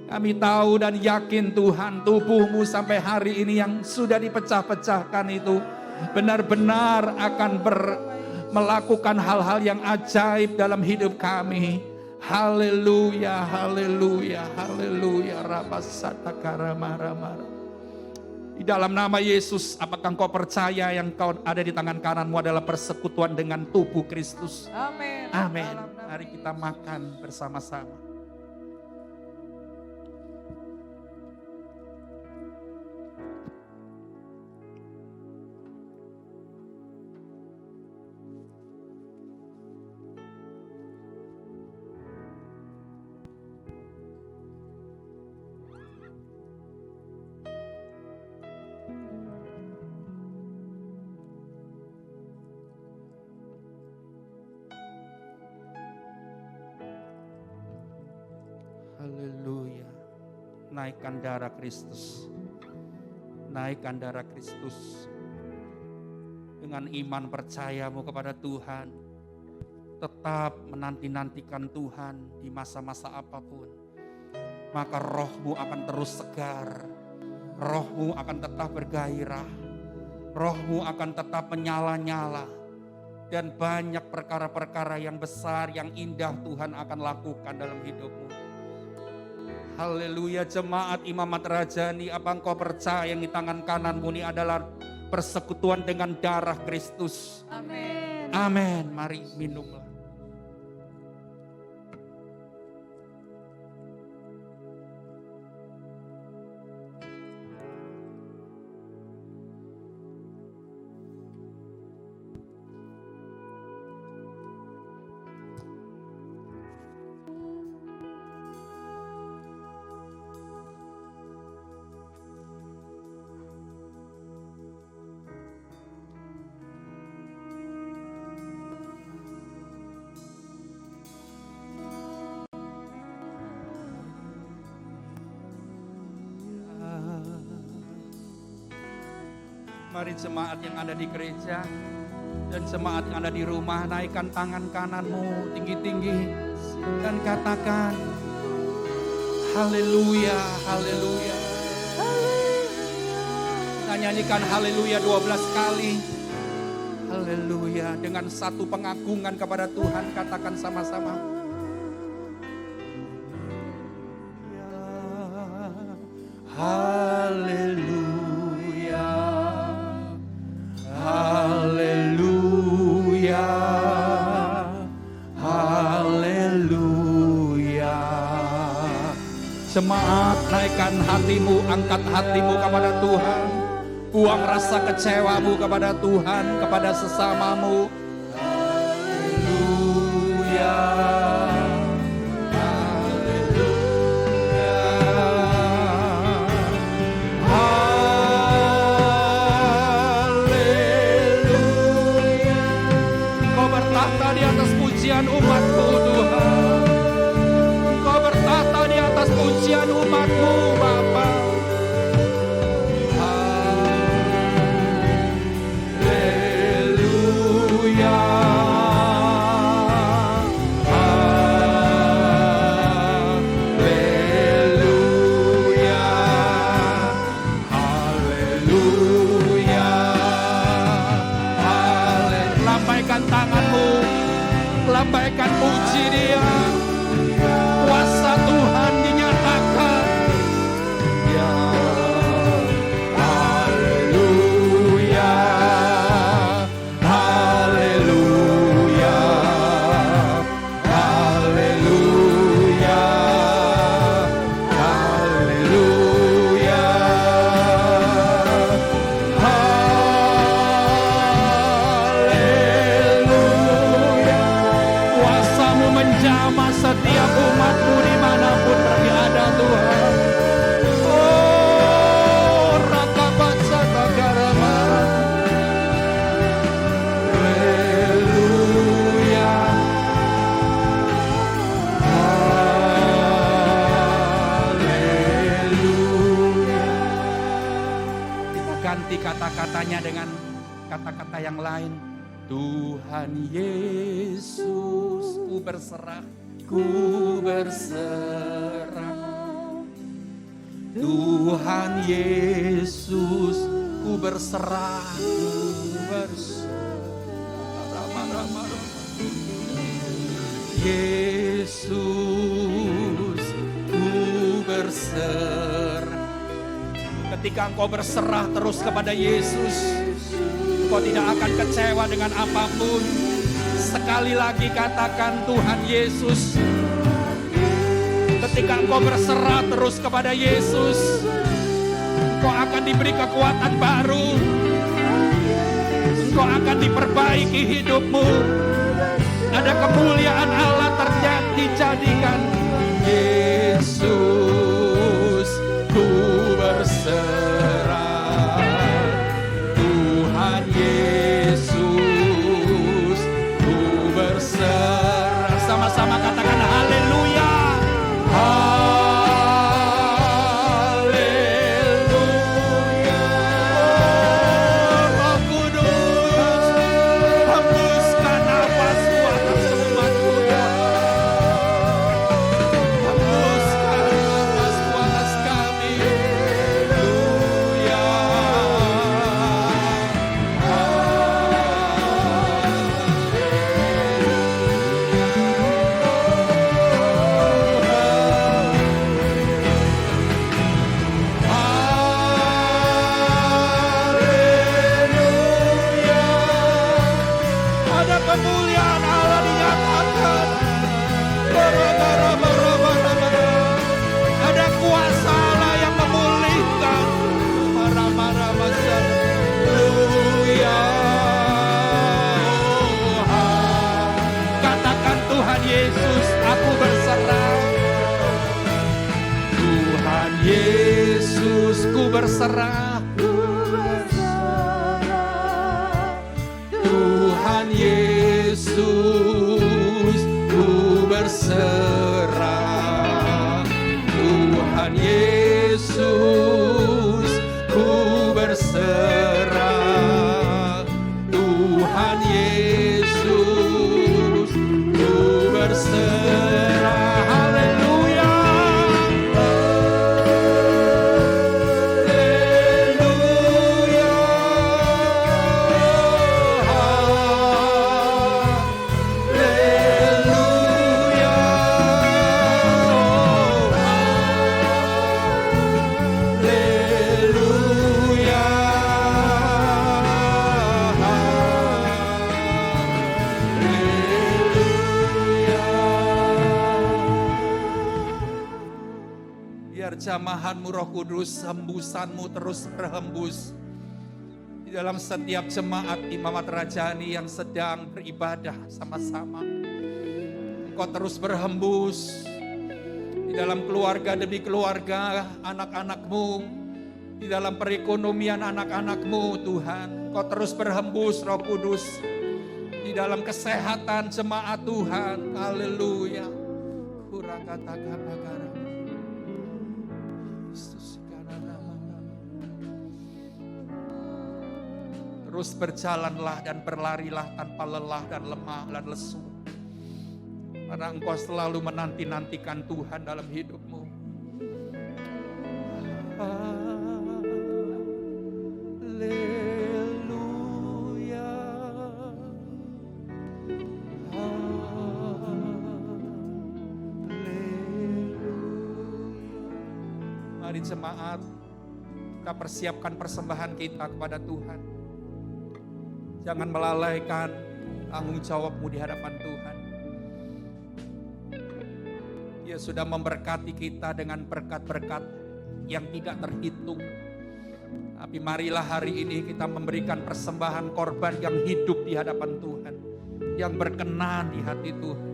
Kami tahu dan yakin Tuhan, tubuhmu sampai hari ini yang sudah dipecah-pecahkan itu benar-benar akan melakukan hal-hal yang ajaib dalam hidup kami. Haleluya, haleluya, haleluya. Rabasata karamara-mara. Di dalam nama Yesus, apakah engkau percaya yang kau ada di tangan kananmu adalah persekutuan dengan tubuh Kristus? Amin. Amin. Mari kita makan bersama-sama. Haleluya. Naikkan darah Kristus. Naikkan darah Kristus. Dengan iman percayamu kepada Tuhan. Tetap menanti-nantikan Tuhan di masa-masa apapun. Maka rohmu akan terus segar. Rohmu akan tetap bergairah. Rohmu akan tetap menyala-nyala. Dan banyak perkara-perkara yang besar, yang indah Tuhan akan lakukan dalam hidupmu. Haleluya, jemaat Imamat Rajani, apa engkau percaya yang di tangan kananmu ini adalah persekutuan dengan darah Kristus? Amin. Amin. Mari minumlah. Mari jemaat yang ada di gereja dan jemaat yang ada di rumah, naikkan tangan kananmu tinggi-tinggi dan katakan haleluya, haleluya. Kita nyanyikan haleluya 12 kali. Haleluya, dengan satu pengagungan kepada Tuhan, katakan sama-sama. Haleluya. Haleluya, haleluya. Jemaat, naikkan hatimu, angkat hatimu kepada Tuhan. Buang rasa kecewamu kepada Tuhan, kepada sesamamu. Haleluya. Di atas pujian umatmu Tuhan. umat-Mu Bapa. Haleluya. Haleluya. Haleluya. Lambaikan tanganmu, lambaikan puji Dia. Kuasa Tuhan dinyatakan. Ya, haleluya, haleluya, haleluya, haleluya, haleluya. Kuasa-Mu menjamah setiap umat-Mu dimanapun berada Tuhan. Oh, Rakabaca Tagarama. Haleluya. Haleluya. Kita ganti kata-katanya dengan kata-kata yang lain. Tuhan Yesus, ku berserah, ku berserah. Tuhan Yesus, ku berserah, ku berserah. Yesus, ku berserah. Ketika engkau berserah terus kepada Yesus, engkau tidak akan kecewa dengan apapun. Sekali lagi katakan Tuhan Yesus. Ketika engkau berserah terus kepada Yesus, engkau akan diberi kekuatan baru. Engkau akan diperbaiki hidupmu. Ada kemuliaan Allah dijadikan. Yesus, ku berserah. Tuhan Yesus, ku berserah. Sama-sama katakan haleluya. Haleluya. Roh Kudus, hembuskan nafas-Mu atas umat-Mu. Hembuskan nafas-Mu atas kami. Haleluya. Haleluya. Ada kemuliaan Allah dinyatakan. Bara-bara-bara-bara-bara. Ada kuasa Allah yang memulihkan. Bara-bara-bara. Haleluya. Katakan Tuhan Yesus, aku berserah. Tuhan Yesus, ku berserah. Tuhan Yesus, ku berserah. Tuhan Yesus, ku berserah. Tuhan Yesus, ku berserah. Haleluya. Haleluya. Haleluya. Haleluya. Biar jamahan-Mu Roh Kudus, hembusan-Mu terus berhembus di dalam setiap jemaat Imamat Rajani yang sedang beribadah sama-sama. Engkau terus berhembus di dalam keluarga demi keluarga anak-anak-Mu, di dalam perekonomian anak-anak-Mu Tuhan. Engkau terus berhembus Roh Kudus di dalam kesehatan jemaat Tuhan. Haleluya. Kurakata-kata-kata. Terus berjalanlah dan berlarilah tanpa lelah dan lemah dan lesu. Karena engkau selalu menanti-nantikan Tuhan dalam hidupmu. Haleluya. Mari jemaat, kita persiapkan persembahan kita kepada Tuhan. Jangan melalaikan tanggung jawabmu di hadapan Tuhan. Dia sudah memberkati kita dengan berkat-berkat yang tidak terhitung. Tapi marilah hari ini kita memberikan persembahan korban yang hidup di hadapan Tuhan, yang berkenan di hati Tuhan.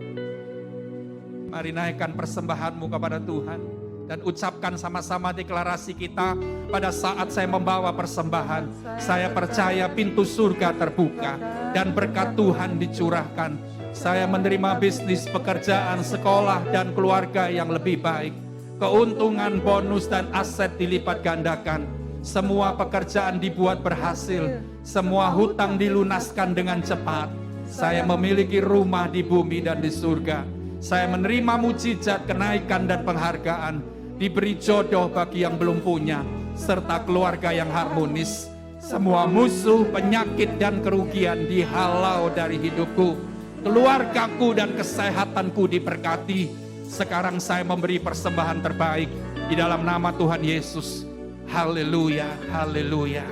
Mari naikkan persembahanmu kepada Tuhan dan ucapkan sama-sama deklarasi kita. Pada saat saya membawa persembahan, saya percaya pintu surga terbuka dan berkat Tuhan dicurahkan. Saya menerima bisnis, pekerjaan, sekolah, dan keluarga yang lebih baik. Keuntungan, bonus, dan aset dilipat gandakan. Semua pekerjaan dibuat berhasil. Semua hutang dilunaskan dengan cepat. Saya memiliki rumah di bumi dan di surga. Saya menerima mujizat, kenaikan, dan penghargaan. Diberi jodoh bagi yang belum punya, serta keluarga yang harmonis. Semua musuh, penyakit, dan kerugian dihalau dari hidupku. Keluargaku dan kesehatanku diberkati. Sekarang saya memberi persembahan terbaik di dalam nama Tuhan Yesus. Haleluya, haleluya,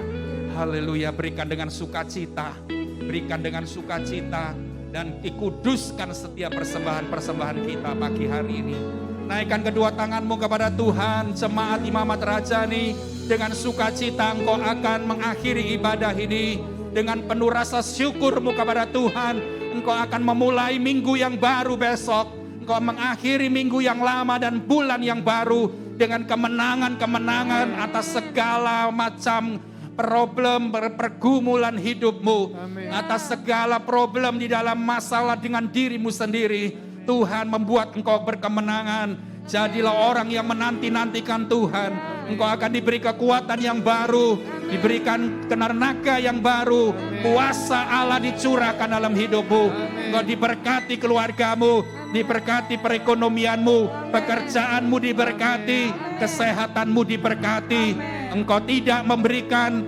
haleluya. Berikan dengan sukacita, berikan dengan sukacita, dan dikuduskan setiap persembahan-persembahan kita pagi hari ini. Naikkan kedua tanganmu kepada Tuhan. Jemaat Imamat Rajani, dengan sukacita engkau akan mengakhiri ibadah ini. Dengan penuh rasa syukurmu kepada Tuhan, engkau akan memulai minggu yang baru besok. Engkau mengakhiri minggu yang lama dan bulan yang baru dengan kemenangan-kemenangan atas segala macam problem, pergumulan hidupmu. Atas segala problem di dalam masalah dengan dirimu sendiri, Tuhan membuat engkau berkemenangan. Jadilah orang yang menanti-nantikan Tuhan. Engkau akan diberi kekuatan yang baru, diberikan tenaga yang baru. Kuasa Allah dicurahkan dalam hidupmu. Engkau diberkati keluargamu, diberkati perekonomianmu, pekerjaanmu diberkati, kesehatanmu diberkati. Engkau tidak memberikan,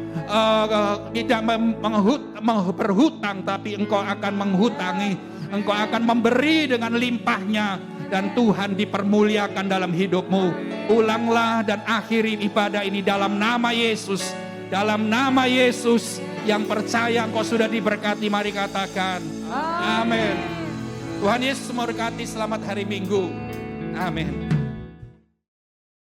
berhutang, tapi engkau akan menghutangi. Engkau akan memberi dengan limpahnya, dan Tuhan dipermuliakan dalam hidupmu. Ulanglah dan akhiri ibadah ini dalam nama Yesus. Dalam nama Yesus, yang percaya engkau sudah diberkati, mari katakan amin. Tuhan Yesus memberkati. Selamat hari Minggu. Amin.